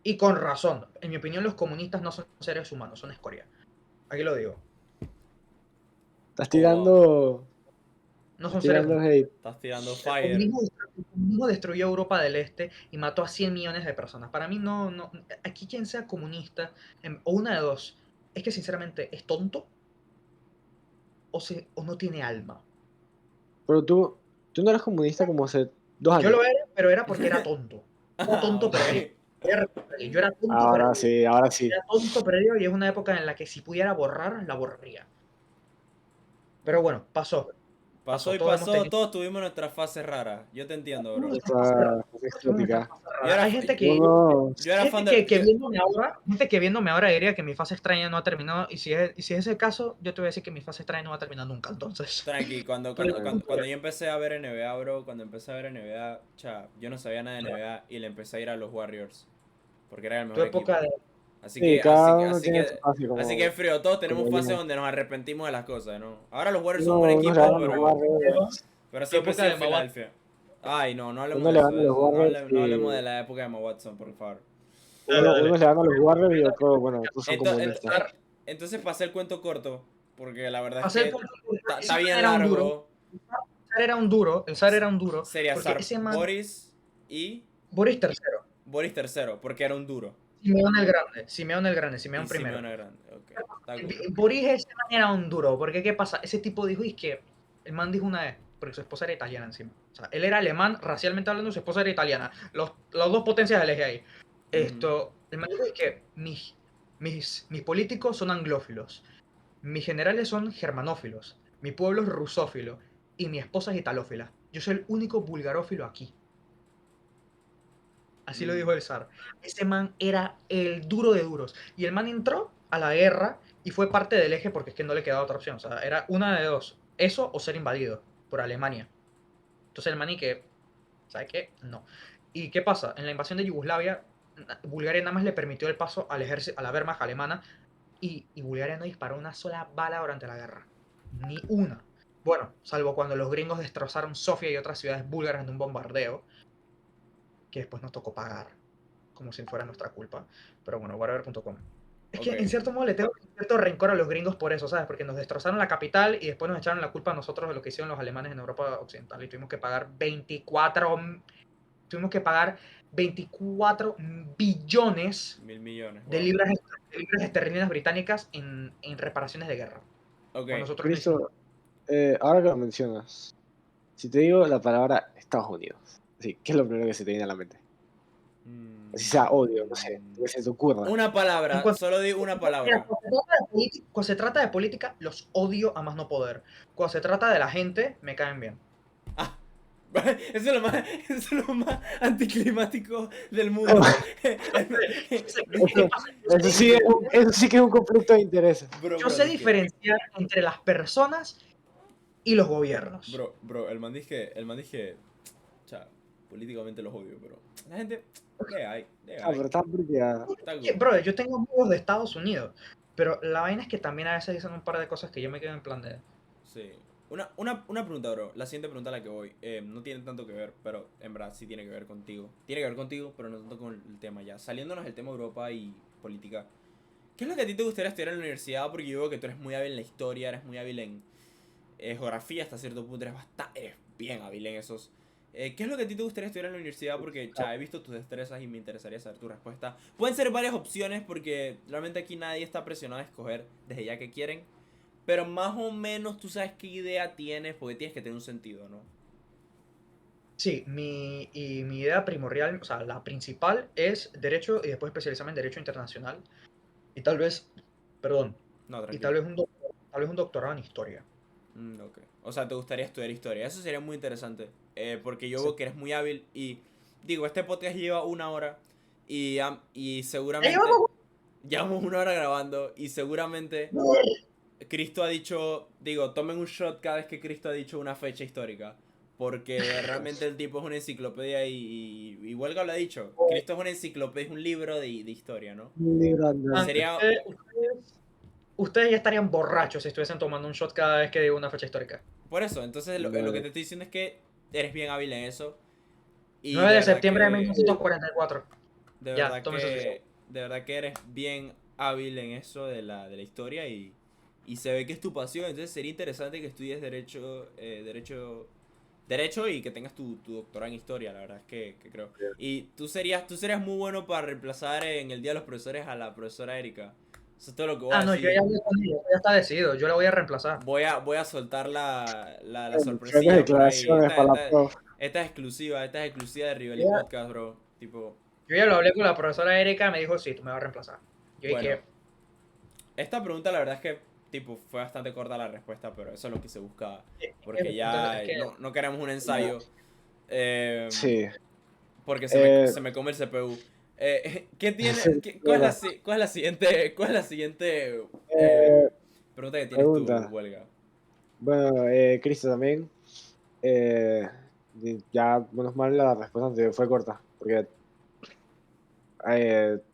Y con razón. En mi opinión, los comunistas no son seres humanos, son escoria. Aquí lo digo. Estás Oh, wow. tirando, No estás son seres tirando humanos. hate. Estás tirando El fire. comunismo, el comunismo destruyó Europa del Este y mató a 100 millones de personas. Para mí, no, aquí quien sea comunista, o una de dos, es que sinceramente es tonto o no tiene alma. Pero tú no eres comunista como hace 2 Yo años. lo era, pero era porque era tonto. Era Ah, tonto ok. perdido. Yo era tonto Ahora perdido. sí, ahora sí. Era tonto perdido y es una época en la que si pudiera borrar, la borraría. Pero bueno, pasó. Pasó Pasó. y Todos hemos pasó, tenido todos tuvimos nuestra fase rara. Yo te entiendo, bro. nuestras fases raras. Esta es Todos tenemos nuestras exótica. fases Yo raras. era, Hay fa- gente que Uno, yo era Hay gente fan de... que viéndome ahora diría que mi fase extraña no ha terminado, y si es el caso, yo te voy a decir que mi fase extraña no va a terminar nunca, entonces. Tranqui, cuando, Pero cuando, el cuando, punto cuando es, yo empecé a ver NBA, bro, cuando empecé a ver NBA, yo no sabía nada de ya, NBA y le empecé a ir a los Warriors. Porque era el tu mejor época equipo. de... Así sí, que, así cada que, uno así tiene su que, espacio así que frío, todos tenemos como fases yo. donde nos arrepentimos de las cosas, ¿no? Ahora los Warriors son un buen Uno se equipo, gana los Pero Warriors. pero tu siempre he época sido de Mawad, Filadelfia. Ay, no, no hablemos Uno de le eso, gana a los no, Warriors no hablemos y de la época de Emma Watson, por favor. dale, uno dale. le gana a los Warriors y otro, bueno, otros son comunistas. Entonces pasé el cuento corto, porque la verdad es Hacer que punto, está ese man bien era un duro, largo. el zar era un duro, Sería porque Zar ese man, Boris y Boris III, Boris III, porque era un duro. Simeón Y primero. Simeone Grande, ok, está cool. Boris ese man era un duro, porque ¿qué pasa? Ese tipo dijo, y es que el man dijo una vez, porque su esposa era italiana encima. O sea, él era alemán, racialmente hablando, su esposa era italiana. Las dos potencias del eje ahí. Ujú. El man dijo, es que mis políticos son anglófilos, mis generales son germanófilos, mi pueblo es rusófilo, y mi esposa es italófila. Yo soy el único bulgarófilo aquí. Así lo Mm. dijo el zar. Ese man era el duro de duros. Y el man entró a la guerra y fue parte del eje porque es que no le quedaba otra opción. O sea, era una de dos. Eso o ser invadido por Alemania. Entonces el man y que, ¿sabe qué? No. ¿Y qué pasa? En la invasión de Yugoslavia, Bulgaria nada más le permitió el paso al ejército, a la Wehrmacht alemana y Bulgaria no disparó una sola bala durante la guerra. Ni una. Bueno, salvo cuando los gringos destrozaron Sofía y otras ciudades búlgaras en un bombardeo, que después nos tocó pagar como si fuera nuestra culpa. Pero bueno, whatever.com. Es Ok. que en cierto modo le tengo cierto rencor a los gringos por eso, ¿sabes? Porque nos destrozaron la capital y después nos echaron la culpa a nosotros de lo que hicieron los alemanes en Europa Occidental y tuvimos que pagar 24 billones 1.000 millones, de wow. libras esterlinas británicas en reparaciones de guerra. Ok. Pues nosotros no hicimos. Cristo, ahora que lo mencionas, si te digo la palabra Estados Unidos, sí, ¿qué es lo primero que se te viene a la mente? Así sea odio, no sé, Mm, lo que se te ocurra. Una En palabra, cuanto, solo di una mira, palabra. cuando se trata de política, los odio a más no poder. Cuando se trata de la gente, me caen bien. Ah, eso es lo más anticlimático del mundo. Eso, eso sí que es un conflicto de intereses. Bro, Yo bro, sé dije, diferenciar entre las personas y los gobiernos. bro, el man dije, o sea, políticamente los odio, pero la gente, de Ah, hay, pero está bloqueada. está good. Bro, yo tengo amigos de Estados Unidos, pero la vaina es que también a veces dicen un par de cosas que yo me quedo en plan de... Sí. Una pregunta, bro. La siguiente pregunta a la que voy. No tiene tanto que ver, pero en verdad sí tiene que ver contigo. Tiene que ver contigo, pero no tanto con el tema ya. Saliéndonos del tema Europa y política. ¿Qué es lo que a ti te gustaría estudiar en la universidad? Porque yo veo que tú eres muy hábil en la historia, eres muy hábil en geografía hasta cierto punto, eres bien hábil en esos. ¿Qué es lo que a ti te gustaría estudiar en la universidad? Porque ya he visto tus destrezas y me interesaría saber tu respuesta. Pueden ser varias opciones porque realmente aquí nadie está presionado a escoger desde ya que quieren. Pero más o menos tú sabes qué idea tienes porque tienes que tener un sentido, ¿no? Sí, mi idea primordial, o sea, la principal es Derecho y después especializarme en Derecho Internacional. Y tal vez, perdón, No, y tranquilo. tal vez un doctorado en Historia. Ok. O sea, te gustaría estudiar historia. Eso sería muy interesante. Porque yo Sí. veo que eres muy hábil y digo, este podcast lleva 1 hora y ¡Ya seguramente llevamos! llevamos 1 hora grabando y seguramente Cristo ha dicho, digo, tomen un shot cada vez que Cristo ha dicho una fecha histórica. Porque realmente el tipo es una enciclopedia igual que lo ha dicho. Cristo es una enciclopedia, es un libro de historia, ¿no? Un libro andante. Sería, Ustedes ya estarían borrachos si estuviesen tomando un shot cada vez que digo una fecha histórica. por eso, entonces lo que Vale. te estoy diciendo es que eres bien hábil en eso. Y 9 de septiembre de 1944. Ya, tómese su shot. de verdad que eres bien hábil en eso de la historia y se ve que es tu pasión. Entonces sería interesante que estudies derecho y que tengas tu doctorado en historia, la verdad es que creo. Y tú serías muy bueno para reemplazar en el Día de los Profesores a la profesora Erika. Eso es todo lo que voy a Ah, no, yo ya decir. hablé con ella, ya está decidido, yo la voy a reemplazar. Voy a soltar la Fuertes sorpresilla por ahí. declaraciones para la prof. Esta es exclusiva de Yo Rivali ya, Podcast, bro. Tipo, yo ya lo hablé con la profesora Erika, me dijo, sí, tú me vas a reemplazar. Yo bueno, dije, esta pregunta la verdad es que tipo fue bastante corta la respuesta, pero eso es lo que se buscaba. Porque entonces, ya no queremos un ensayo. Sí. Porque Eh, se me come el CPU. ¿Qué sí, tiene? bueno, Cuál es la siguiente eh, pregunta que tienes tú, pregunta. Huelga? Bueno, Cristo también. Ya, menos mal, la respuesta anterior fue corta. Porque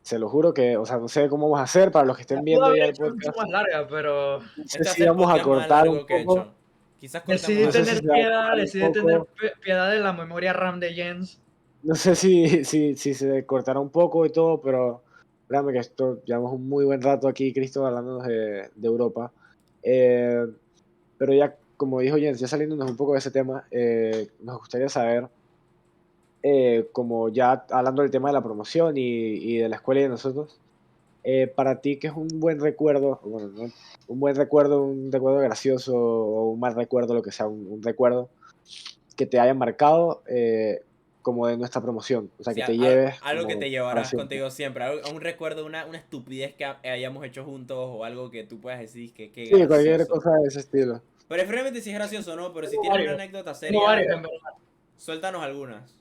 se lo juro que, o sea, no sé cómo vamos a hacer para los que la estén pudo viendo haber ya el hecho mucho podcast. más larga, pero No sé Este va a si ser el vamos a podcast más cortar un largo que he poco. hecho. Quizás cortemos No sé si algo. se va a cortar un Decidí tener poco. piedad de la memoria RAM de Jens. No sé si se cortará un poco y todo, pero créanme que esto llevamos un muy buen rato aquí, Cristo, hablándonos de Europa. Eh, pero ya, como dijo Jens, ya saliéndonos un poco de ese tema, nos gustaría saber, como ya hablando del tema de la promoción y de la escuela y de nosotros, para ti, ¿qué es un buen recuerdo? Bueno, ¿no? Un recuerdo gracioso o un mal recuerdo, lo que sea, un recuerdo que te haya marcado como de nuestra promoción, o O sea, que sea, te lleves algo que como te para llevarás siempre. contigo siempre. Un recuerdo, una estupidez que hayamos hecho juntos o algo que tú puedas decir que qué Sí, cualquier gracioso. cosa de ese estilo. Preferiblemente si es gracioso, ¿no? Pero si Tengo tienes una varios, anécdota tengo seria, varios en verdad. suéltanos algunas.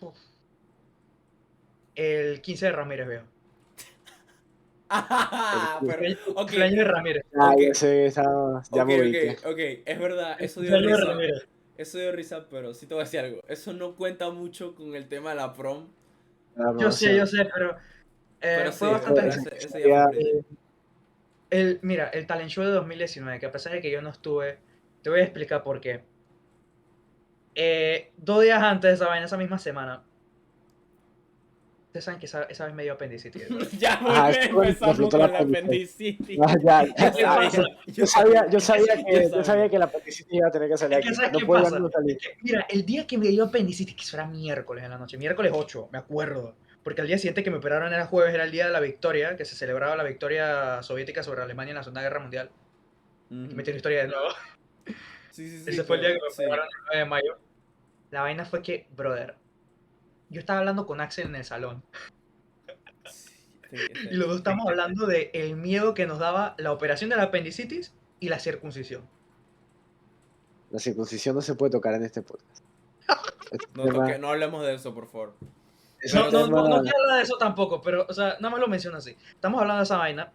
Uf, el 15 de Ramírez, veo. El Pero, El ok, cumpleaños de Ramírez. ok, ya sé, ya ok, me ubiqué. ok, es verdad, El eso dio cumpleaños de risa. Ramírez. Eso dio risa, pero sí te voy a decir algo. Eso no cuenta mucho con el tema de la prom. La Yo promoción. sé, pero Pero fue sí, es bastante verdad, gracioso. ese día fue Ya, pretty. Mira, el Talent Show de 2019, que a pesar de que yo no estuve, te voy a explicar por qué. 2 días antes de esa vaina, esa misma semana, Ustedes saben que esa vez me dio apendicitis, ¿verdad? Ya muy Ajá, bien, es cuando empezamos explotó con la la apendicitis. Ah, ya, Yo ¿Qué pasa? sabía, yo sabía que, yo yo sabía que la apendicitis iba a tener que salir Es que, aquí. ¿sabes No qué podía pasa? no salir. Es que, mira, el día que me dio apendicitis, que eso era miércoles en la noche, miércoles 8, me acuerdo. Porque al día siguiente que me operaron era jueves, era el día de la victoria, que se celebraba la victoria soviética sobre Alemania en la Segunda Guerra Mundial. Aquí Ujú. metí la historia de nuevo. Sí, sí, sí, Ese fue el día pero que me sí. operaron el 9 de mayo. La vaina fue que, brother, yo estaba hablando con Axel en el salón. Sí, Y los dos estamos hablando de el miedo que nos daba la operación de la apendicitis y la circuncisión. La circuncisión no se puede tocar en este podcast. Este No tema, no hablemos de eso, por favor. ese No, Pero no, tema, no, no quiero hablar de eso tampoco, pero, o sea, nada más lo menciono así. Estamos hablando de esa vaina.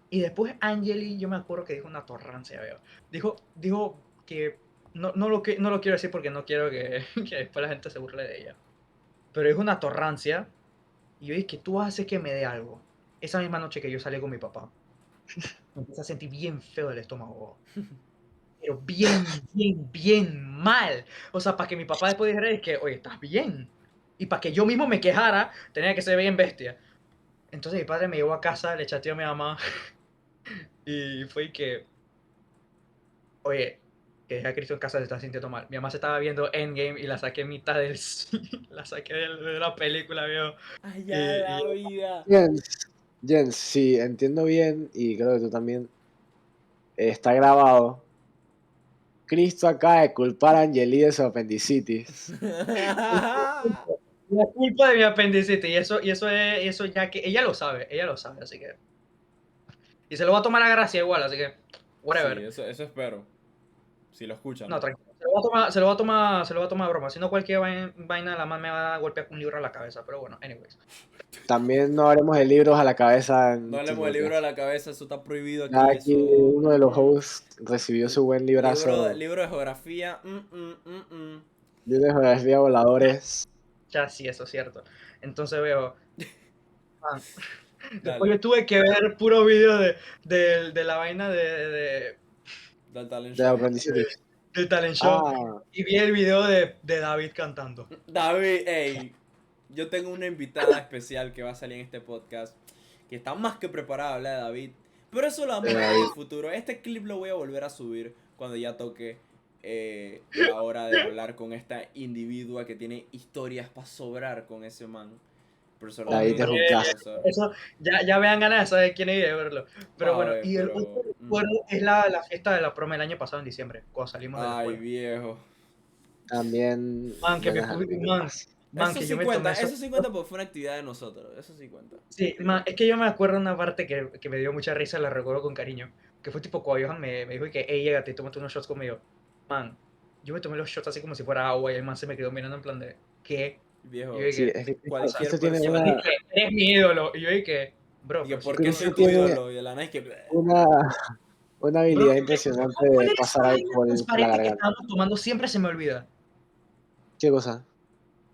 Y después Angeli, yo me acuerdo que dijo una torrancia, veo. Dijo que no lo quiero decir porque no quiero que, que después la gente se burle de ella. Pero dijo una torrancia. Y yo dije que tú vas a hacer que me dé algo. Esa misma noche que yo salí con mi papá, me empecé a sentir bien feo del estómago. Pero bien mal. O sea, para que mi papá después dijera es que, oye, estás bien. Y para que yo mismo me quejara, tenía que ser bien bestia. Entonces mi padre me llevó a casa, le chateó a mi mamá y fue que, oye, que dejé a Cristo en casa, se está sintiendo mal. Mi mamá se estaba viendo Endgame y la saqué en mitad del la saqué de la película, viejo. allá Y la yo, vida. Jens, sí, entiendo bien y creo que tú también. Está grabado. Cristo acaba de culpar a Angeli de su apendicitis. la culpa de mi apendicitis y eso ya que ella lo sabe, así que y se lo va a tomar a gracia igual, así que Sí, whatever. eso espero. Si lo escuchan, No, ¿no? tranquilo. Se lo va a tomar a broma. Si no, cualquier vaina, la más me va a golpear con un libro a la cabeza. Pero bueno, anyways. También no haremos de libros a la cabeza No en este hablemos del libro a podcast. la cabeza, eso está prohibido Ya aquí, aquí eso... uno de los hosts recibió su buen librazo, Libro de geografía. libro de geografía voladores. Ya sí, eso es cierto. Entonces veo. Man, después Dale, yo tuve que ver puro video de la vaina del talent De la show. apendicitis. del talent show. Ah, Y vi el video de David cantando. David, hey, yo tengo una invitada especial que va a salir en este podcast, que está más que preparada a hablar de David, pero eso lo vamos a ver en el futuro. Este clip lo voy a volver a subir cuando ya toque la hora de hablar con esta individua que tiene historias para sobrar con ese man. Profesor David David, es un clásico. profesor. Eso, ya vean ganas de saber quién es y de verlo. Pero Pa' bueno, ver, y el pero... otro recuerdo es la fiesta de la proma el año pasado en diciembre, cuando salimos de la Ay, escuela. viejo. También Man, que me buenas puse, anécdotas. que yo me tomé eso. Eso sí cuenta porque fue una actividad de nosotros, eso sí cuenta. Sí, man, es que yo me acuerdo una parte que me dio mucha risa, la recuerdo con cariño. Que fue tipo cuando Johan me dijo que, hey, llégate y tómate unos shots conmigo. Man, yo me tomé los shots así como si fuera agua y el man se me quedó mirando en plan de, ¿qué? Y yo Viejo, Sí, dije, es que ¿qué pasa? cualquier Cristo tiene Y el man persona... dice, eres mi ídolo. Y yo dije, bro, Dije, pero si ¿por tú qué no soy Cristo eres tu mi tiene ídolo. ídolo? Y de la nada es que... una, una Bro, habilidad impresionante ¿cuál de era esa pasar algo vaina por la transparente que garganta. estábamos tomando? Siempre se me olvida. ¿Qué cosa?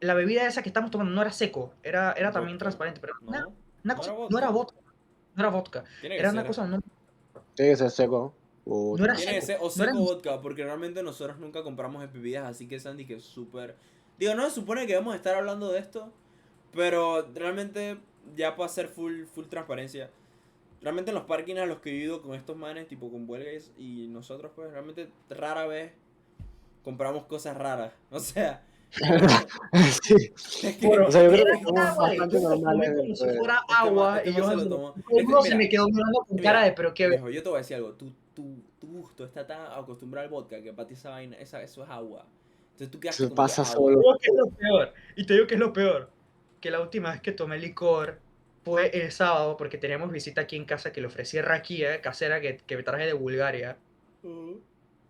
La bebida esa que estábamos tomando no era seco, era también Vodka. transparente, pero No, una no era cosa, no era vodka. vodka, no era vodka, Tiene que era una ser. cosa, no, Tiene que ser seco. no era Tiene que seco, ser o no era seco o vodka, porque realmente nosotros nunca compramos bebidas, así que Sandy que es súper... Digo, no se supone que vamos a estar hablando de esto, pero realmente ya para hacer full transparencia. Realmente en los parkings a los que he ido con estos manes, tipo con Buelgues y nosotros, pues realmente rara vez compramos cosas raras. O sea, Sí. es Pero O sea, yo creo que era somos agua, bastante yo me lo normales tomé como dentro si de... fuera agua este y man yo se lo se lo tomó. todo el mundo se me quedó mirando con cara de, pero qué, Viejo, yo te voy a decir algo. Tu gusto está tan acostumbrado al vodka que para ti esa vaina, eso es agua. Entonces tú quedaste Se como que pasa agua. solo. que es lo peor, y te digo que es lo peor, que la última vez que tomé licor fue el sábado, porque teníamos visita aquí en casa que le ofrecí raquía casera que me traje de Bulgaria,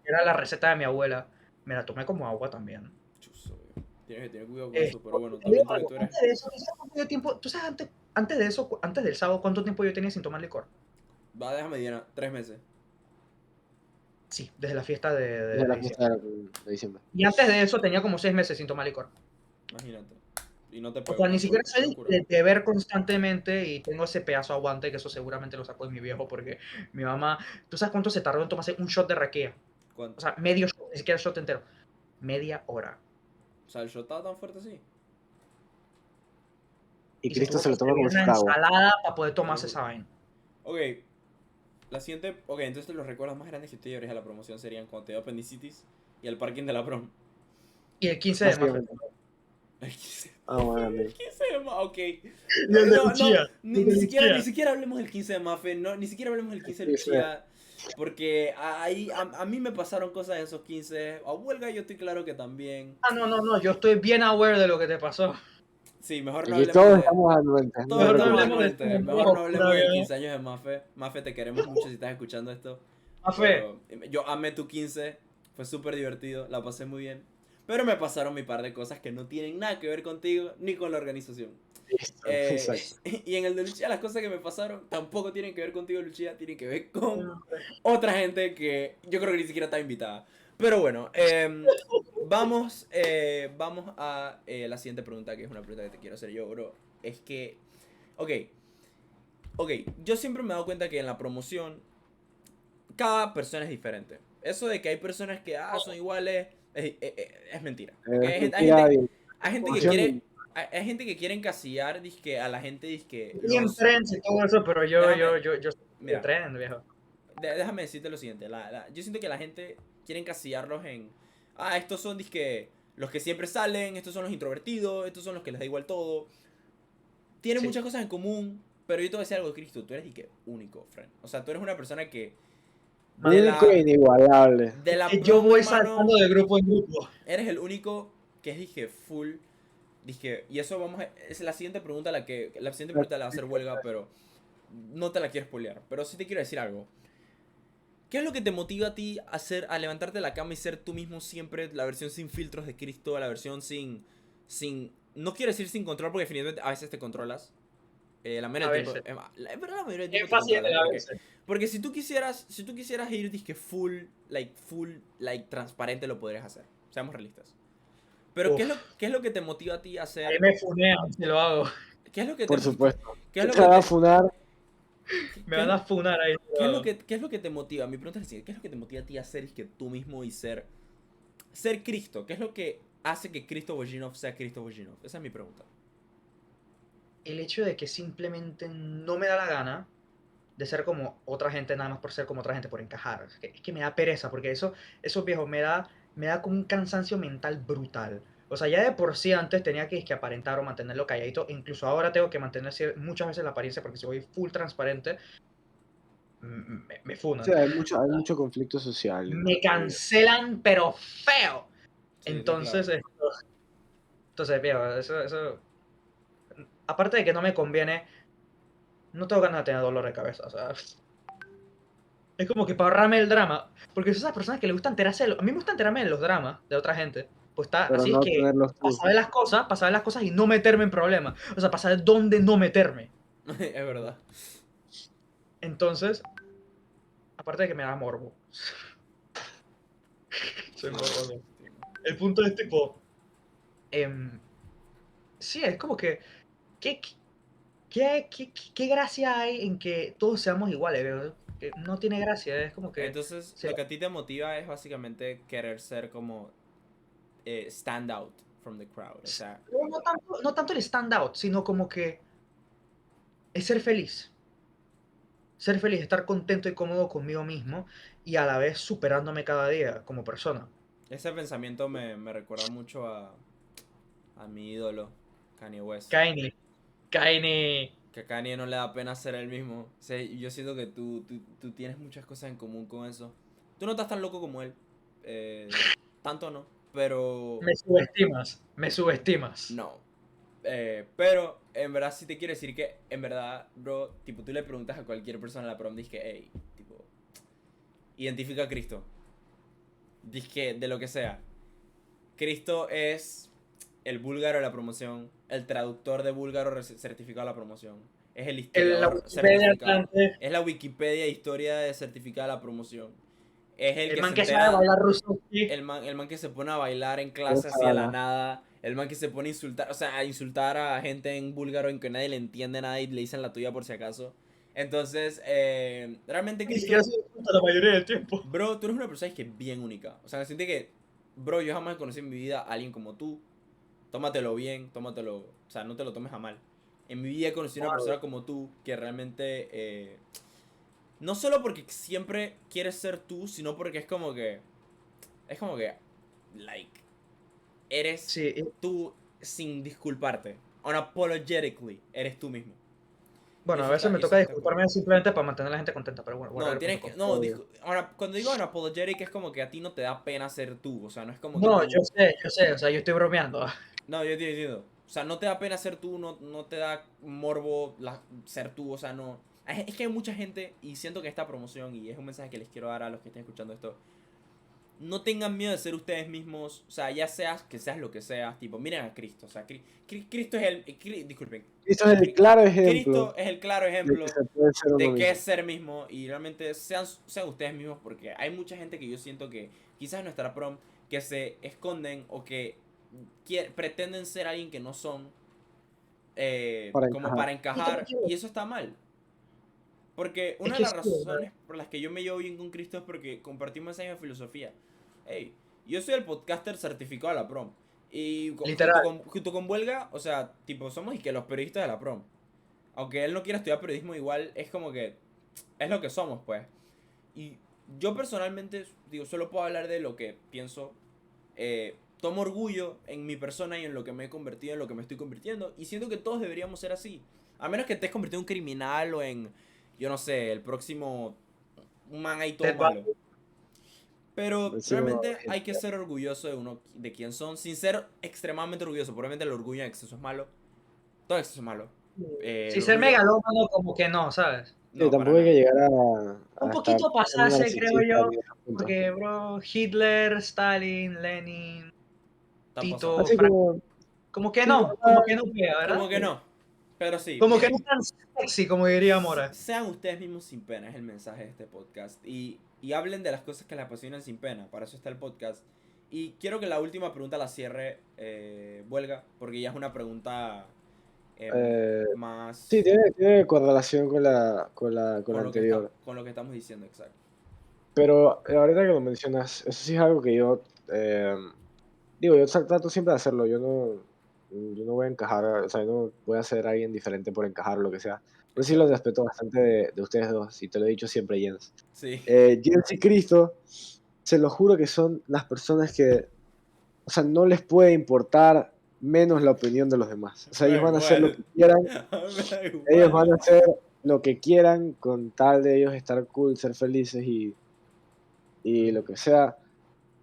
era la receta de mi abuela, me la tomé como agua también. Chuzo, viejo. Tienes que tener cuidado con Eh, eso, pero bueno, te digo también tú que algo, tú eres. antes de eso, ¿tú sabes cuánto tiempo, tú sabes antes de eso, antes del sábado, cuánto tiempo yo tenía sin tomar licor? Va, déjame llenar, 3 meses. Sí, desde la fiesta de, De de la diciembre. fiesta de diciembre. Y antes de eso tenía como 6 meses sin tomar licor. Imagínate. Y no te O pegó sea, ni tanto, siquiera qué soy locura. de beber constantemente y tengo ese pedazo de aguante que eso seguramente lo sacó de mi viejo porque mi mamá, ¿tú sabes cuánto se tardó en tomarse un shot de raquía? O ¿Cuánto? sea, medio shot, ni siquiera shot entero. Media hora. O sea, el shot estaba tan fuerte así. Y Y se Cristo tuvo se que lo toma como servir si una fuera agua. ensalada para poder tomarse esa vaina. Ok, la siguiente. Ok, entonces los recuerdos más grandes que te llevarías a la promoción serían cuando te dio apendicitis y el parking de la prom. Y el 15 de Mafe. Básicamente. El 15, Ah, bueno, el 15 de Mafe, ok. Y el de No, no, Luchía. ni, El de ni Luchía. siquiera hablemos del 15 de Mafe, no, ni siquiera hablemos del 15 de Sí, sí. Luchía. Porque ahí a mí me pasaron cosas de esos 15. A huelga yo estoy claro que también. Ah, no, yo estoy bien aware de lo que te pasó. Sí, mejor no Aquí hablemos todos de. estamos anuentes, no Todos te Mejor no estamos preocupes. hablemos de eso, anuentes. no Mejor no oscura, hablemos del ¿verdad? 15 años de Mafe. Mafe, te queremos mucho si estás escuchando esto. Mafe, Pero yo amé tu 15. Fue súper divertido. La pasé muy bien. Pero me pasaron mi par de cosas que no tienen nada que ver contigo ni con la organización. Listo, exacto. Y en el de Luchía, las cosas que me pasaron tampoco tienen que ver contigo, Luchía. Tienen que ver con otra gente que yo creo que ni siquiera estaba invitada. Pero bueno, vamos a la siguiente pregunta, que es una pregunta que te quiero hacer yo, bro. Es que, ok, yo siempre me he dado cuenta que en la promoción cada persona es diferente. Eso de que hay personas que son iguales es mentira. ¿Ok? Es mentira, Hay gente que promoción quiere y hay gente que quiere encasillar dizque, a la gente dizque, y en los. trends y todo eso, pero Déjame, yo soy de mira, trend, viejo. déjame decirte lo siguiente. Yo siento que la gente quiere encasillarlos en. Estos son dizque, los que siempre salen, estos son los introvertidos, estos son los que les da igual todo. Tienen Sí. muchas cosas en común, pero yo te voy a decir algo, Cristo. Tú eres dizque único, friend. O sea, tú eres una persona que. De único e la. inigualable. De la Yo prom, voy saltando hermano, de grupo en grupo. eres el único que es dije full. Dije, y eso vamos a, es la siguiente pregunta la siguiente pregunta la va a hacer huelga, pero no te la quiero spoilear, pero sí te quiero decir algo. ¿Qué es lo que te motiva a ti a levantarte de la cama y ser tú mismo siempre la versión sin filtros de Cristo, la versión sin no quiero decir sin control porque definitivamente a veces te controlas. La mayoría A del tiempo, veces. es verdad, la mayoría del tiempo Es te fácil controlas, a veces. porque si tú quisieras ir disque full, transparente lo podrías hacer. Seamos realistas. Pero Uf, qué es lo que te motiva a ti a ahí hacer? me funean si lo hago. ¿Qué es lo que te Por supuesto. qué es ¿Qué lo te que va a te funar? Me van a funar ahí si lo hago. qué es lo que te motiva? Mi pregunta es la siguiente, ¿qué es lo que te motiva a ti a ser es que tú mismo y ser Cristo? ¿Qué es lo que hace que Cristo Volginov sea Cristo Volginov? Esa es mi pregunta. El hecho de que simplemente no me da la gana de ser como otra gente nada más por ser como otra gente, por encajar. Es que me da pereza, porque eso viejo, me da como un cansancio mental brutal. O sea, ya de por sí antes tenía que aparentar o mantenerlo calladito, incluso ahora tengo que mantener muchas veces la apariencia, porque si voy full transparente, me Sí, funan. hay mucho conflicto social. Me cancelan, pero feo. Sí, está Entonces, claro. entonces, viejo, eso, aparte de que no me conviene, no tengo ganas de tener dolor de cabeza, o sea, es como que para ahorrarme el drama, porque son esas personas que le gusta enterarse, a mí me gusta enterarme de los dramas de otra gente, pues está Pero así es no que tenerlos para tú. saber las cosas y no meterme en problemas, o sea, para saber dónde no meterme. Es verdad. Entonces, aparte de que me da morbo, soy Sí, morboso. entiendo. El punto es tipo, sí, es como que, ¿qué, qué gracia hay en que todos seamos iguales? ¿Veo? Que no tiene gracia, es como que... Entonces, se- lo que a ti te motiva es básicamente querer ser como stand out from the crowd, o sea, no tanto el stand-out, sino como que es ser feliz. Ser feliz, estar contento y cómodo conmigo mismo y a la vez superándome cada día como persona. ese pensamiento me recuerda mucho a mi ídolo, Kanye West. Kanye, Kanye. Que a Kanye no le da pena ser el mismo. O sea, yo siento que tú tienes muchas cosas en común con eso. Tú no estás tan loco como él. eh, tanto no. Pero. Me subestimas, me subestimas. No. Pero en verdad sí te quiero decir que, en verdad, bro, tipo, tú le preguntas a cualquier persona en la prom, dices que, hey, tipo, identifica a Cristo. Dices que, de lo que sea. Cristo es el búlgaro de la promoción, el traductor de búlgaro certificado de la promoción, es el La historiador Wikipedia certificado, antes, es la Wikipedia de historia de certificada de la promoción, es el el que man se que sabe entera, bailar Rusuki. el man que se pone a bailar en clase Esa así de la gana. nada, el man que se pone a insultar, o sea, a insultar a gente en búlgaro en que nadie le entiende nada y le dicen la tuya por si acaso. Entonces, realmente Ni siquiera Cristo, se disfruta la mayoría del tiempo. bro, tú eres una persona que es bien única. O sea, siente que, bro, yo jamás conocí en mi vida a alguien como tú. Tómatelo bien, tómatelo. O sea, no te lo tomes a mal. En mi vida he conocido una Claro. persona como tú que realmente, no solo porque siempre quieres ser tú, sino porque es como que, like, eres Sí, tú sin disculparte. Unapologetically, eres tú mismo. bueno, a veces me Y eso toca está cool. disculparme simplemente para mantener a la gente contenta, pero bueno, No, tienes que, guardar.com. no, ahora, cuando digo unapologetic es como que a ti no te da pena ser tú, o sea, no es como que No, tú, yo sé, o sea, yo estoy bromeando. no, yo estoy diciendo, o sea, no te da pena ser tú, no te da morbo ser tú, o sea, no, es que hay mucha gente, y siento que esta promoción, y es un mensaje que les quiero dar a los que estén escuchando esto, no tengan miedo de ser ustedes mismos, o sea, ya seas que seas lo que seas, tipo, miren a Cristo, o sea, Cristo es disculpen, Esto es el claro ejemplo Cristo es el claro de que ejemplo se puede ser uno de qué es mismo. ser mismo y realmente sean ustedes mismos porque hay mucha gente que yo siento que quizás en nuestra prom que se esconden o que pretenden ser alguien que no son Para como encajar. para encajar y eso está mal. Porque Es una de que las sí, ¿verdad? razones por las que yo me llevo bien con Cristo es porque compartimos esa misma filosofía. Hey, yo soy el podcaster certificado de la prom. Y Literal. junto con Huelga, o sea, tipo, somos y que los periodistas de la prom. Aunque él no quiera estudiar periodismo, igual es como que es lo que somos, pues. Y yo personalmente, digo, solo puedo hablar de lo que pienso. Tomo orgullo en mi persona y en lo que me he convertido, en lo que me estoy convirtiendo. Y siento que todos deberíamos ser así. A menos que te estés convertido en un criminal o en, yo no sé, el próximo un man ahí todo Ted malo. Bundy. Pero Encima, realmente hay que ser orgulloso de uno, de quién son, sin ser extremadamente orgulloso. Probablemente el orgullo en exceso es malo. Todo exceso es malo. Si El ser orgullo, megalómano, como que no, ¿sabes? sí, no, para tampoco hay que nada. llegar Un a estar poquito siendo pasarse, creo narcisista yo, ni ese punto. porque, bro, Hitler, Stalin, Lenin, Están Tito, pasados. Así Franco, como, sí, como que no pega, Como ¿verdad? que no. Pero sí, Como que no miren. es tan sexy, como diría Mora. Sean ustedes mismos sin pena, es el mensaje de este podcast. Y hablen de las cosas que les apasionan sin pena. Para eso está el podcast. Y quiero que la última pregunta la cierre Huelga, porque ya es una pregunta eh, sí, más tiene correlación con la anterior. con lo que estamos diciendo, exacto. Pero ahorita que lo mencionas, eso sí es algo que yo, digo, yo trato siempre de hacerlo. Yo no voy a encajar, o sea, yo no voy a ser alguien diferente por encajar o lo que sea. Yo sí los Exacto. respeto bastante de ustedes dos, y te lo he dicho siempre, Jens. Sí. Jens y Cristo, se lo juro que son las personas que, o sea, no les puede importar menos la opinión de los demás. O sea, Me da ellos van a hacer lo igual. que quieran, Me da ellos van a igual. hacer lo que quieran con tal de ellos estar cool, ser felices y lo que sea.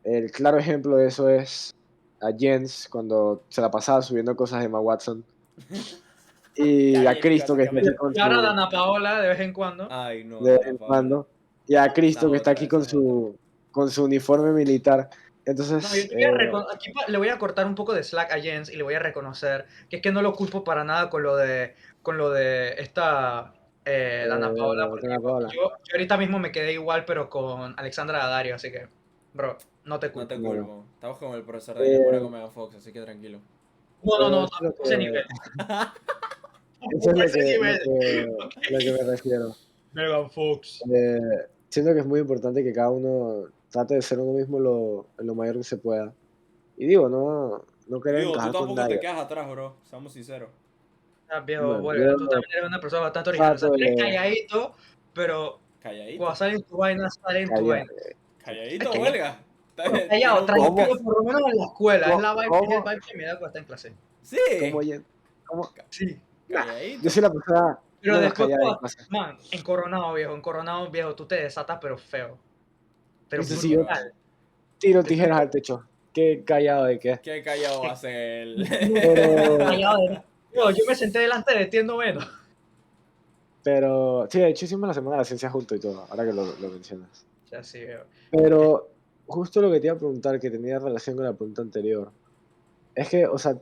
El claro ejemplo de eso es a Jens cuando se la pasaba subiendo cosas de Emma Watson y a Casi, Cristo que está aquí básicamente. con Y ahora su Dana Paola, de vez en cuando. Ay, no, de vez Dana en Paola. cuando y a Esa Cristo es que está otra, aquí esa es otra. con su uniforme militar. No, yo Entonces, te voy a aquí le voy a cortar un poco de slack a Jens y le voy a reconocer que es que no lo culpo para nada con lo de esta Dana Paola, porque Dana Paola, yo ahorita mismo me quedé igual, pero con Alexandra Daddario, así que, bro, no te No culpo. te claro. culpo. Estamos como el profesor Daniel Mora Eh, con Megan Fox, así que tranquilo. No, no, pero no, eso es lo tampoco ese que, nivel. eso es Tampoco ese nivel. Ok. lo que me refiero. Megan Fox. Siento que es muy importante que cada uno trate de ser uno mismo en lo mayor que se pueda. Y digo, no Y querer digo, tú encajar con tampoco te nadie. quedas atrás, bro. Seamos sinceros. Ah, viejo, Bueno, Volga, yo tú también eres una persona bastante original. O sea, trato tú eres de calladito, pero Calladito. cuando sale en tu vaina, sale en tu callar. vaina. Es Calladito, que huelga. Tiene callado, un ¿Cómo? tranquilo, podcast. por lo menos en la escuela. Es la vibe, es el ¿Cómo? vibe que me da cuando está en clase. Sí. ¿Cómo? ¿Cómo? Sí. Nah, yo Calladito. soy la persona Pero menos después, callada en clase. man, en Coronado, viejo, tú te desatas, pero feo. Pero Viste, si yo brutal. Bro. tiro Te estoy tijeras al techo, qué callado de qué. Qué callado va a que- ser él. Pero, callado yo me senté delante de ti en noveno. sí, de hecho hicimos la Semana de la Ciencia junto y todo, ahora que lo mencionas. O sea, sí, viejo. Pero justo lo que te iba a preguntar, que tenía relación con la pregunta anterior, es que, o sea,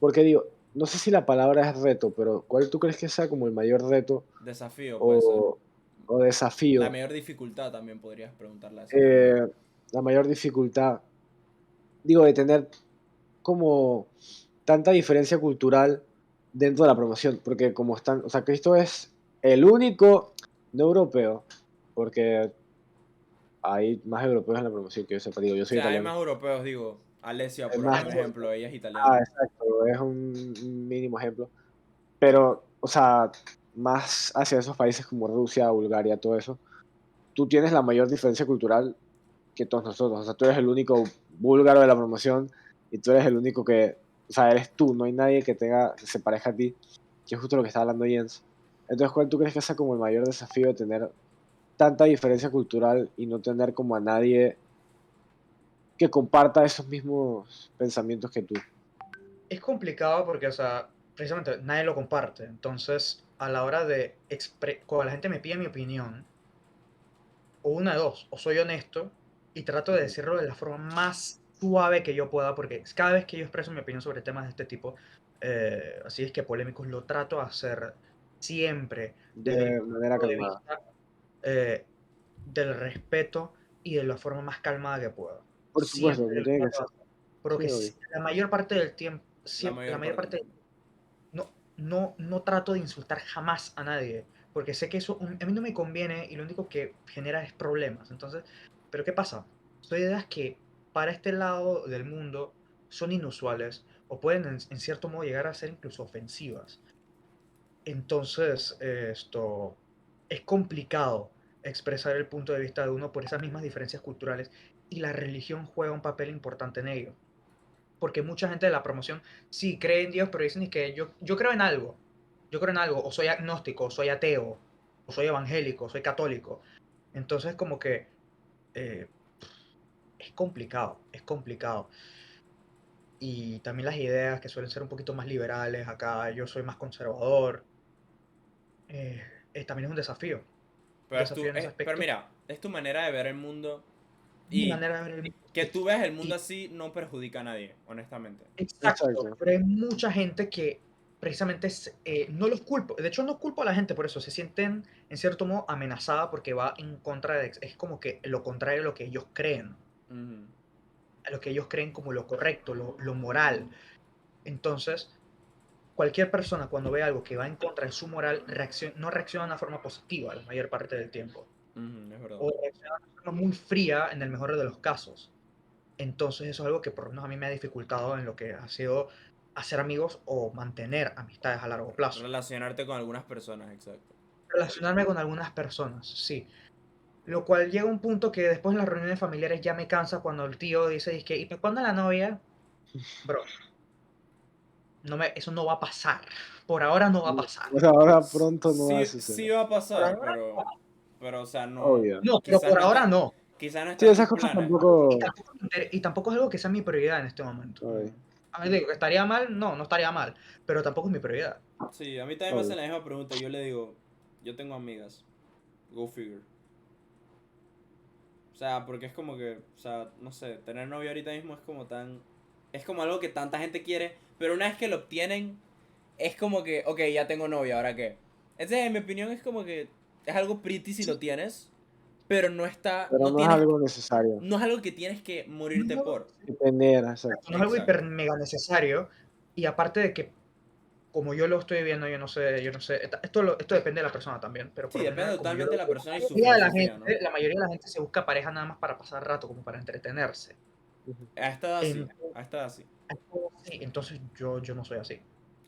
porque digo, no sé si la palabra es reto, pero ¿cuál tú crees que sea como el mayor reto Desafío puede ser. o, o La desafío, mayor dificultad también podrías preguntarla de esa manera. eh, la mayor dificultad, digo, de tener como tanta diferencia cultural dentro de la promoción? Porque como están, o sea, Cristo es el único no europeo, porque hay más europeos en la promoción que yo sepa, digo, yo O soy sea, hay italiano. más europeos, digo. Alesia, Hay por más, un ejemplo, ella es italiana. exacto, es un mínimo ejemplo. Pero, o sea, más hacia esos países como Rusia, Bulgaria, todo eso, tú tienes la mayor diferencia cultural que todos nosotros. O sea, tú eres el único búlgaro de la promoción y tú eres el único que, o sea, eres tú, no hay nadie que se parezca a ti, que es justo lo que está hablando Jens. Entonces, ¿cuál tú crees que sea como el mayor desafío de tener tanta diferencia cultural y no tener como a nadie que comparta esos mismos pensamientos que tú? Es complicado porque, o sea, precisamente nadie lo comparte. Entonces, a la hora de cuando la gente me pide mi opinión, o una de dos, o soy honesto y trato de Ujú. decirlo de la forma más suave que yo pueda, porque cada vez que yo expreso mi opinión sobre temas de este tipo, así es que polémicos, lo trato de hacer siempre desde el De manera punto de calmada. vista eh, del respeto y de la forma más calmada que pueda. Por supuesto, Siempre como lo tiene que trato de ser. hacer. Sí, Porque obvio. la mayor parte del tiempo, La la mayor mayor parte del parte tiempo. no trato de insultar jamás a nadie, porque sé que eso a mí no me conviene y lo único que genera es problemas. Entonces, ¿pero qué pasa? Son ideas que para este lado del mundo son inusuales o pueden en cierto modo llegar a ser incluso ofensivas. Entonces, esto es complicado expresar el punto de vista de uno por esas mismas diferencias culturales y la religión juega un papel importante en ello. Porque mucha gente de la promoción sí cree en Dios, pero dicen y que yo creo en algo. Yo creo en algo, o soy agnóstico, o soy ateo, o soy evangélico, o soy católico. Entonces, como que eh, es complicado, es complicado. Y también las ideas que suelen ser un poquito más liberales, acá yo soy más conservador, eh, también es un Pero, desafío en ese pero aspecto. mira, es tu manera de ver el mundo Mi y manera de ver el mundo. que tú veas el mundo Y así no perjudica a nadie, honestamente. exacto, Exacto. pero hay mucha gente que precisamente no los culpo. De hecho, no culpo a la gente por eso. Se sienten, en cierto modo, amenazada porque va en contra de. Es como que lo contrario a lo que ellos creen. Ujú. A lo que ellos creen como lo correcto, lo moral. Entonces, cualquier persona cuando ve algo que va en contra de su moral, no reacciona de una forma positiva la mayor parte del tiempo. Ujú, es verdad. O reacciona de una forma muy fría en el mejor de los casos. Entonces eso es algo que por lo menos a mí me ha dificultado en lo que ha sido hacer amigos o mantener amistades a largo plazo. Relacionarte con algunas personas, exacto. Relacionarme con algunas personas, sí. Lo cual llega a un punto que después en las reuniones familiares ya me cansa cuando el tío dice, ¿y para cuándo la novia? Bro, eso no va a pasar. Por ahora no va a pasar. Pues ahora pronto no va a Sí, sí suceder. va a Por pasar, ahora no va a pasar. o sea, no, Obvio. No, pero quizás por no ahora está, no. quizás no Sí, está en tus esas cosas planes. Y tampoco. tampoco, y tampoco es algo que sea mi prioridad en este momento. Obvio. Mm. A ver, digo, ¿estaría mal? No, no estaría mal. Pero tampoco es mi prioridad. Sí, a mí también me Obvio. hacen la misma pregunta. Yo le digo, yo tengo amigas. Go figure. O sea, porque es como que, o sea, no sé, tener novio ahorita mismo es como tan... Es como algo que tanta gente quiere, pero una vez que lo obtienen, es como que, ok, ya tengo novio, ¿ahora qué? Entonces, en mi opinión, es como que es algo pretty si lo tienes, pero no está, Pero no no es tienes, algo necesario. no es algo que tienes que morirte No, por. Que tener, exacto. no es algo Exacto. hiper mega necesario. Y aparte de que, como yo lo estoy viendo, yo no sé, esto depende de la persona también, pero Sí, por lo depende general, como yo totalmente lo de la veo, persona y su filosofía, ¿no? la mayoría de la gente se busca pareja nada más para pasar rato, como para entretenerse. Ujú. A esta edad sí, Entonces, a esta edad sí. sí, entonces yo no soy así.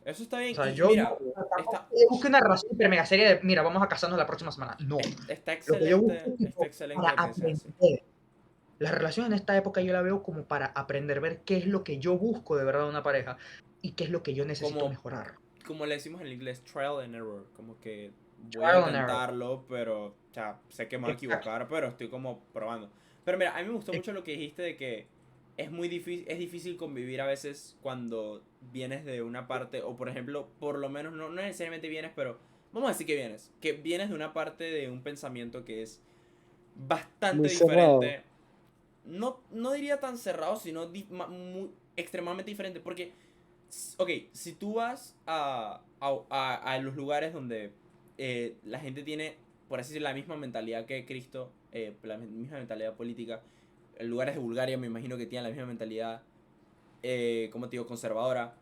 Eso está O bien sea, y yo no mira, está, busco una razón hiper mega seria de, mira, vamos a casarnos la próxima semana. No. Lo que yo busco es está tipo, excelente para que pienses así. aprender. La relación en esta época yo la veo como para aprender, ver qué es lo que yo busco de verdad de una pareja y qué es lo que yo necesito Como, mejorar. como le decimos en inglés, trial and error. Como que voy a Trial and error. intentarlo, pero, o sea, sé que me voy a Exacto. equivocar, pero estoy como probando. Pero mira, a mí me gustó mucho lo que dijiste de que es muy difícil, es difícil convivir a veces cuando vienes de una parte, o por ejemplo, por lo menos, no necesariamente vienes, pero vamos a decir que vienes. Que vienes de una parte de un pensamiento que es bastante Muy cerrado. diferente. No diría tan cerrado, sino extremadamente diferente. Porque, ok, si tú vas a los lugares donde la gente tiene, por así decirlo, la misma mentalidad que Cristo, la misma mentalidad política, en lugares de Bulgaria me imagino que tienen la misma mentalidad, como te digo, conservadora.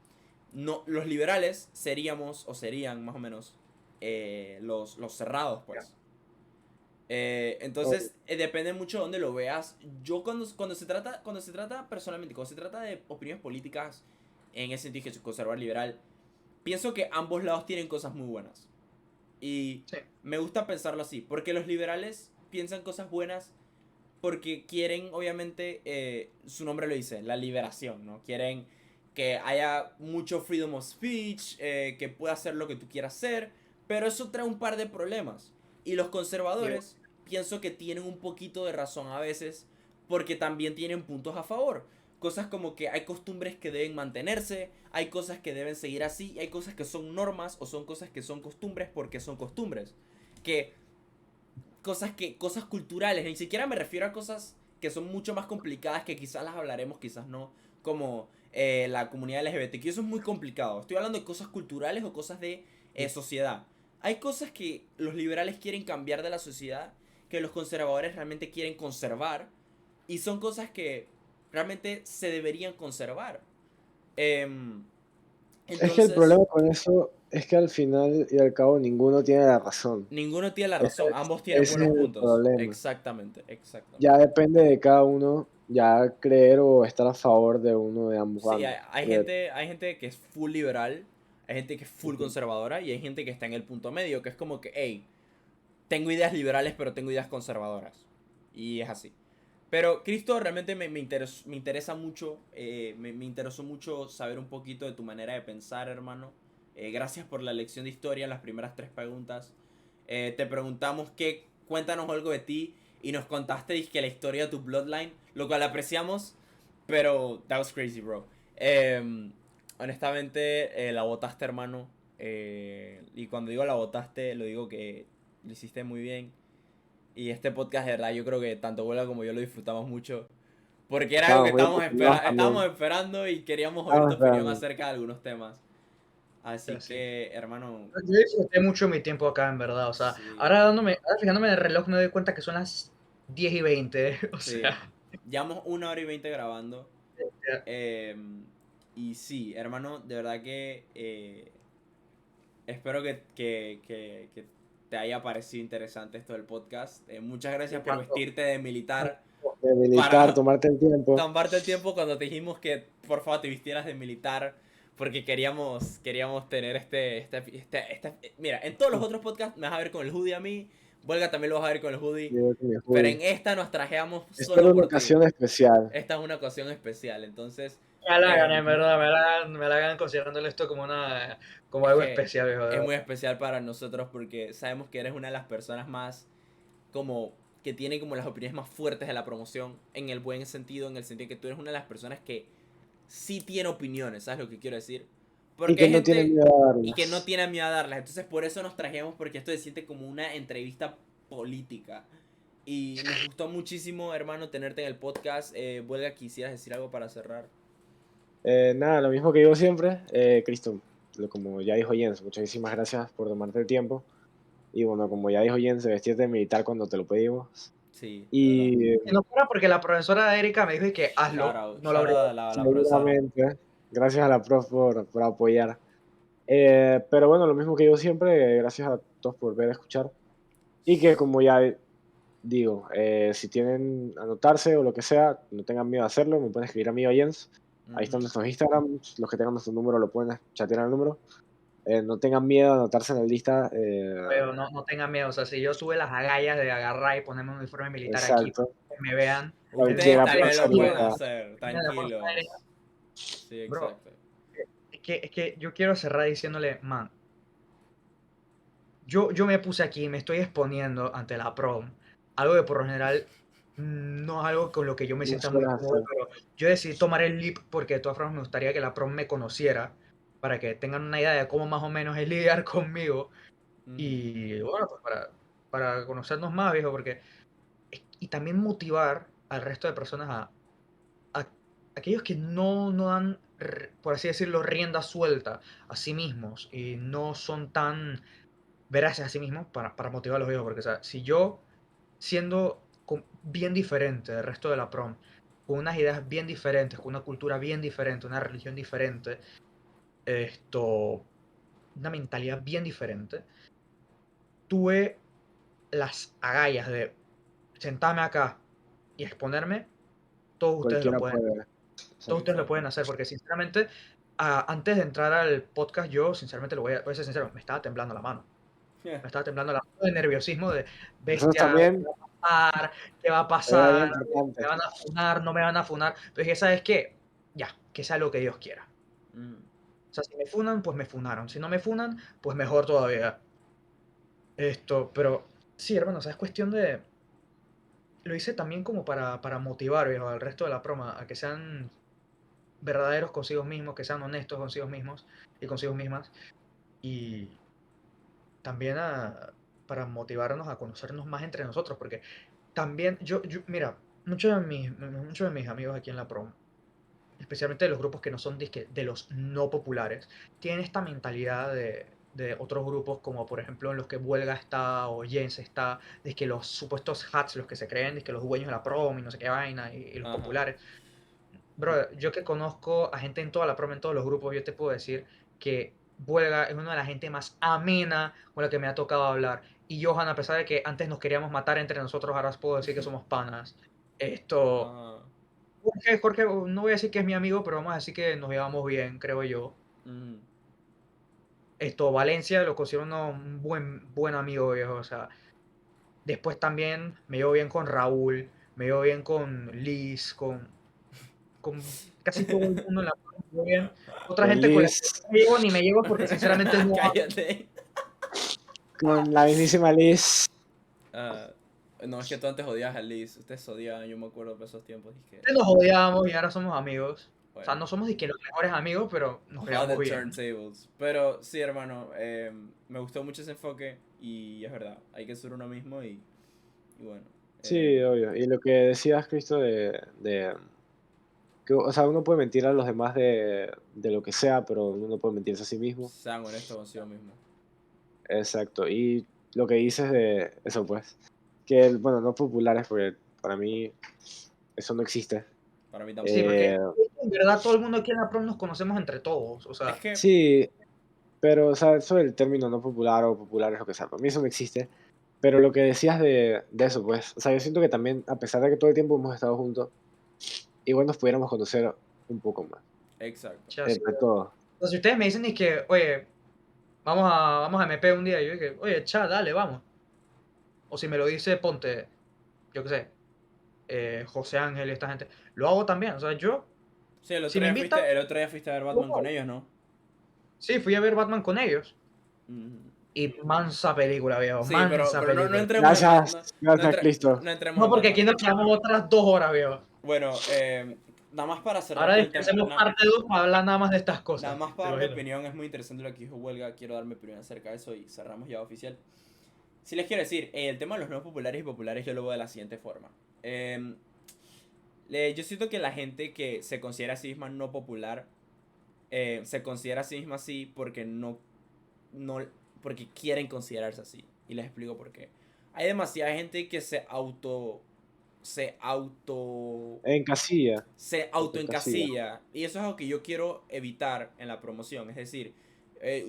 No, los liberales seríamos, o serían más o menos, los cerrados, pues. Obvio. Entonces, depende mucho de dónde lo veas. Yo cuando se trata personalmente, cuando se trata de opiniones políticas, en ese sentido que soy conservador liberal, pienso que ambos lados tienen cosas muy buenas. Y Sí. me gusta pensarlo así, porque los liberales piensan cosas buenas porque quieren, obviamente, su nombre lo dice, la liberación, ¿no? Quieren que haya mucho freedom of speech, que pueda hacer lo que tú quieras hacer, pero eso trae un par de problemas. Y los conservadores pienso que tienen un poquito de razón a veces, porque también tienen puntos a favor. Cosas como que hay costumbres que deben mantenerse, hay cosas que deben seguir así, y hay cosas que son normas o son cosas que son costumbres porque son costumbres. Que cosas culturales, ni siquiera me refiero a cosas que son mucho más complicadas que quizás las hablaremos, quizás no, como la comunidad LGBTQ, eso es muy complicado. Estoy hablando de cosas culturales o cosas de sociedad. Hay cosas que los liberales quieren cambiar de la sociedad, que los conservadores realmente quieren conservar, y son cosas que realmente se deberían conservar. Em, Es que el entonces, problema con eso es que al final y al cabo ninguno tiene la razón. ninguno tiene la Ese razón, es, ambos tienen ese buenos es el puntos. problema. Exactamente, exactamente. Ya depende de cada uno ya creer o estar a favor de uno de ambos Sí, bandos. hay gente que es full liberal, hay gente que es full Ujú. conservadora y hay gente que está en el punto medio, que es como que, hey, tengo ideas liberales pero tengo ideas conservadoras. Y es así. Pero Cristo, realmente me interesa mucho, me interesó mucho saber un poquito de tu manera de pensar, hermano. Gracias por la lección de historia en las primeras 3 preguntas. Te preguntamos cuéntanos algo de ti y nos contaste que la historia de tu bloodline, lo cual apreciamos, pero that was crazy, bro. Honestamente, la votaste, hermano. Y cuando digo la votaste, lo digo que lo hiciste muy bien. Y este podcast, de verdad, yo creo que tanto Vuela como yo lo disfrutamos mucho. Porque era algo que Estábamos muy emocionados estábamos también. esperando y queríamos oír Estábamos tu opinión esperando. acerca de algunos temas. Así Pero sí. que, hermano, Yo disfruté mucho mi tiempo acá, en verdad. O sea, sí, ahora fijándome en el reloj me doy cuenta que son las 10:20. O sí. sea, Llevamos 1 hora y 20 grabando. ya, Eh, y sí, hermano, de verdad que espero que te haya parecido interesante esto del podcast. Muchas me gracias por encantó. vestirte de militar De militar, para tomarte el tiempo. tomarte el tiempo cuando te dijimos que por favor te vistieras de militar. Porque queríamos tener mira, en todos los otros podcasts me vas a ver con el hoodie a mí. Vuelga también lo vas a ver con el hoodie. Yo con mi Pero hoodie. en esta nos trajeamos Esto era solo una por ti. ocasión especial. Esta es una ocasión especial. Entonces, Me halagan, en em, verdad. Me la hagan considerándolo esto como es algo que especial, viejo. De es verdad. muy especial para nosotros porque sabemos que eres una de las personas más como que tiene como las opiniones más fuertes de la promoción en el buen sentido, en el sentido que tú eres una de las personas que sí tiene opiniones, ¿sabes lo que quiero decir? Y Porque que hay no tienen gente miedo a y que no darlas. tiene miedo a darlas, entonces por eso nos trajimos porque esto se siente como una entrevista política. Y nos gustó muchísimo, hermano, tenerte en el podcast. Vuelga, quisieras decir algo para cerrar. Nada, lo mismo que digo siempre. Cristo, como ya dijo Jens, muchísimas gracias por tomarte el tiempo. Y bueno, como ya dijo Jens, vestirte de militar cuando te lo pedimos. Sí, de verdad. Y Si no fuera porque la profesora Erika me dijo que hazlo, no lo Shout habría out a hecho. la profesora. seguramente, gracias a la prof por apoyar. Pero bueno, lo mismo que digo siempre, gracias a todos por ver, escuchar. Y que como ya digo, si tienen anotarse o lo que sea, no tengan miedo a hacerlo, me pueden escribir a mí o a Jens. Ahí están Ujú. nuestros Instagrams, los que tengan nuestro número lo pueden chatear al número. No tengan miedo a anotarse en la lista. Pero no tengan miedo. O sea, si yo tuve las agallas de agarrar y ponerme un uniforme militar aquí, Exacto. que me vean, Ustedes Cualquiera puede también lo hacerlo pueden acá. hacer, tengan la fuerza aérea. tranquilos. Sí, Bro, exacto. es que yo quiero cerrar diciéndole, man, yo me puse aquí, me estoy exponiendo ante la prom, algo que por lo general no es algo con lo que yo me No sienta muy sueles cómodo, hacer. pero yo decidí tomar el leap porque de todas formas me gustaría que la prom me conociera, para que tengan una idea de cómo más o menos es lidiar conmigo Ujú. y bueno, pues para conocernos más, viejo, porque y también motivar al resto de personas a aquellos que no dan, por así decirlo, rienda suelta a sí mismos y no son tan veraces a sí mismos para motivar a los viejos. Porque, o sea, si yo, siendo bien diferente del resto de la prom, con unas ideas bien diferentes, con una cultura bien diferente, una religión diferente, esto, una mentalidad bien diferente, tuve las agallas de sentarme acá y exponerme, todos ustedes lo Cualquiera pueden. puede. Todos ustedes lo Exacto. pueden hacer, porque sinceramente Antes de entrar al podcast, yo sinceramente voy a ser sincero, me estaba temblando la mano. Me estaba temblando la mano de nerviosismo, de Nosotros bestia, ¿qué también, va a pasar? ¿Qué va a era bien pasar? ¿Me importante. van a funar? ¿No me van a funar? Pero dije, ¿sabes qué? Ya, que sea lo que Dios quiera. Mm. O sea, si me funan, pues me funaron. Si no me funan, pues mejor todavía. Pero sí, hermano, o sea, es cuestión de. Lo hice también como para motivar, viejo, al resto de la proma a que sean verdaderos consigo mismos, que sean honestos consigo mismos y consigo mismas. Y también para motivarnos a conocernos más entre nosotros, porque también mira, muchos de mis amigos aquí en la prom, especialmente de los grupos que no son disque, de los no populares, tienen esta mentalidad de otros grupos, como por ejemplo en los que Huelga está o Jens está, de que los supuestos hats, los que se creen, de que los dueños de la prom y no sé qué vaina, y los Ajá. populares. Bro, yo que conozco a gente en toda la prom, en todos los grupos, yo te puedo decir que Huelga es una de las gente más amena con la que me ha tocado hablar. Y Johan, a pesar de que antes nos queríamos matar entre nosotros, ahora os puedo decir que somos panas. Esto, Ajá. Jorge, no voy a decir que es mi amigo, pero vamos a decir que nos llevamos bien, creo yo. Mm. Valencia lo considero un buen amigo, viejo. O sea, después también me llevo bien con Raúl, me llevo bien con Liz, con casi todo el mundo en la prom, me llevo bien. Otra Con gente con la que Liz, no me llevo ni me llevo porque sinceramente no hablo. Cállate. con la mismísima Liz. Ah, no, es que tú antes odiabas a Liz. Ustedes odiaban, yo me acuerdo de esos tiempos. Dije, Antes nos odiábamos y ahora somos amigos. O sea, bueno, no somos ni que los mejores amigos, pero nos on the llevamos bien. turntables. Pero sí, hermano, me gustó mucho ese enfoque y es verdad, hay que ser uno mismo y bueno, Sí, obvio. Y lo que decías, Cristo, que, o sea, uno puede mentir a los demás de lo que sea, pero uno no puede mentirse a sí mismo. sean honestos consigo mismo. Exacto. Y lo que dices de eso, pues, que, bueno, no populares, porque para mí eso no existe. Para mí Sí, tampoco. porque Eh, en verdad todo el mundo aquí en la prom nos conocemos entre todos. O Es sea, que, sí, pero, o sea, eso del término no popular o populares, lo que sea, para mí eso no existe. Pero lo que decías de eso, pues, o sea, yo siento que también, a pesar de que todo el tiempo hemos estado juntos, igual nos pudiéramos conocer un poco más, exacto. ya, sí. entre todos. Entonces, si ustedes me dicen y que, oye, vamos a MP un día, yo dije, oye, cha, dale, vamos. O si me lo dice, ponte, yo qué sé, José Ángel y esta gente, lo hago también. O sea, yo, Sí, el si otro me día invitan, fuiste, el otro día fuiste a ver lo Batman con hago. ellos, ¿no? Sí, fui a ver Batman con ellos. Mm. Y mansa película, viejo, Sí, mansa pero no película. entremos en Gracias, gracias, Cristo. no entremos No, en porque aquí Batman. nos quedamos otras 2 horas, viejo. Bueno, nada más para cerrar Ahora con el tema, hacemos parte 2 para hablar nada más de estas nada cosas. más ¿Te para dar mi imaginas? opinión, es muy interesante lo que dijo Huelga, quiero dar mi opinión acerca de eso y cerramos ya oficial. Si les quiero decir, el tema de los no populares y populares yo lo veo de la siguiente forma. Yo siento que la gente que se considera a sí misma no popular, se considera a sí misma así porque no, porque quieren considerarse así. Y les explico por qué. Hay demasiada gente que se auto, En casilla, se en casilla. autoencasilla. Y eso es algo que yo quiero evitar en la promoción. Es decir,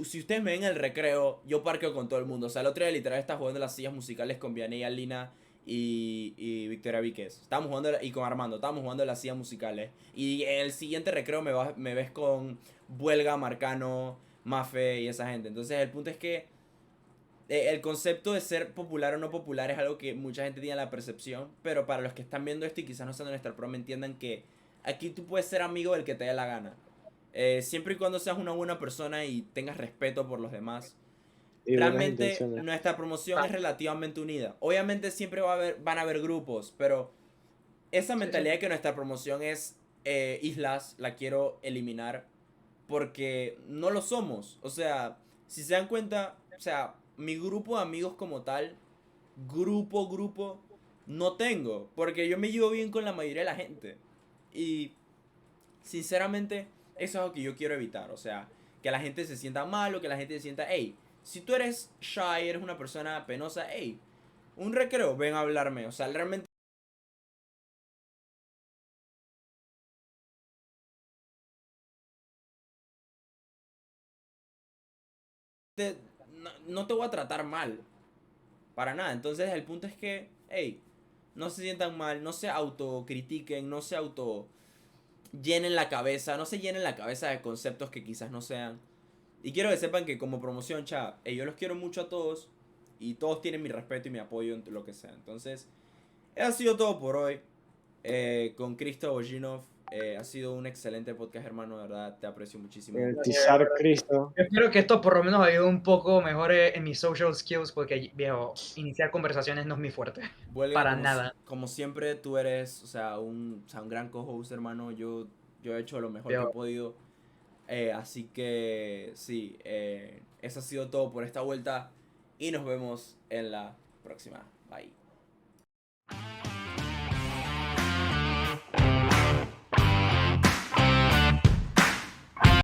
si ustedes me ven en el recreo, yo parqueo con todo el mundo. O sea, el otro día literal estaba jugando las sillas musicales con Vianney Alina y Victoria Víquez. Estábamos jugando, y con Armando, estábamos jugando las sillas musicales. Y en el siguiente recreo me ves con Huelga, Marcano, Mafe y esa gente. Entonces el punto es que el concepto de ser popular o no popular es algo que mucha gente tiene la percepción, pero para los que están viendo esto y quizás no sean de nuestra prom entiendan que aquí tú puedes ser amigo del que te dé la gana. Siempre y cuando seas una buena persona y tengas respeto por los demás. Y buenas Realmente intenciones. nuestra promoción es relativamente unida. Obviamente siempre van a haber grupos, pero esa Sí, sí. mentalidad de que nuestra promoción es islas la quiero eliminar porque no lo somos. O sea, si se dan cuenta, o sea, mi grupo de amigos como tal, grupo, no tengo. Porque yo me llevo bien con la mayoría de la gente. Y sinceramente, eso es lo que yo quiero evitar. O sea, que la gente se sienta mal o que la gente se sienta, hey, si tú eres shy, eres una persona penosa, hey, un recreo, ven a hablarme. O sea, realmente no te voy a tratar mal. Para nada. Entonces el punto es que, hey, no se sientan mal, no se autocritiquen, no se auto... llenen la cabeza, no se llenen la cabeza de conceptos que quizás no sean. Y quiero que sepan que como promoción, yo los quiero mucho a todos y todos tienen mi respeto y mi apoyo en lo que sea. Entonces, eso ha sido todo por hoy. Con Cristo Bojinov. Ha sido un excelente podcast, hermano, de verdad, te aprecio muchísimo. El Tizar Cristo. Espero que esto por lo menos ayude un poco mejor en mis social skills, porque, viejo, iniciar conversaciones no es mi fuerte. Vuelve Para como, nada. como siempre, tú eres, o sea, un gran co-host, hermano. Yo he hecho lo mejor que he Yo- podido. Así que, sí, eso ha sido todo por esta vuelta. Y nos vemos en la próxima. Bye.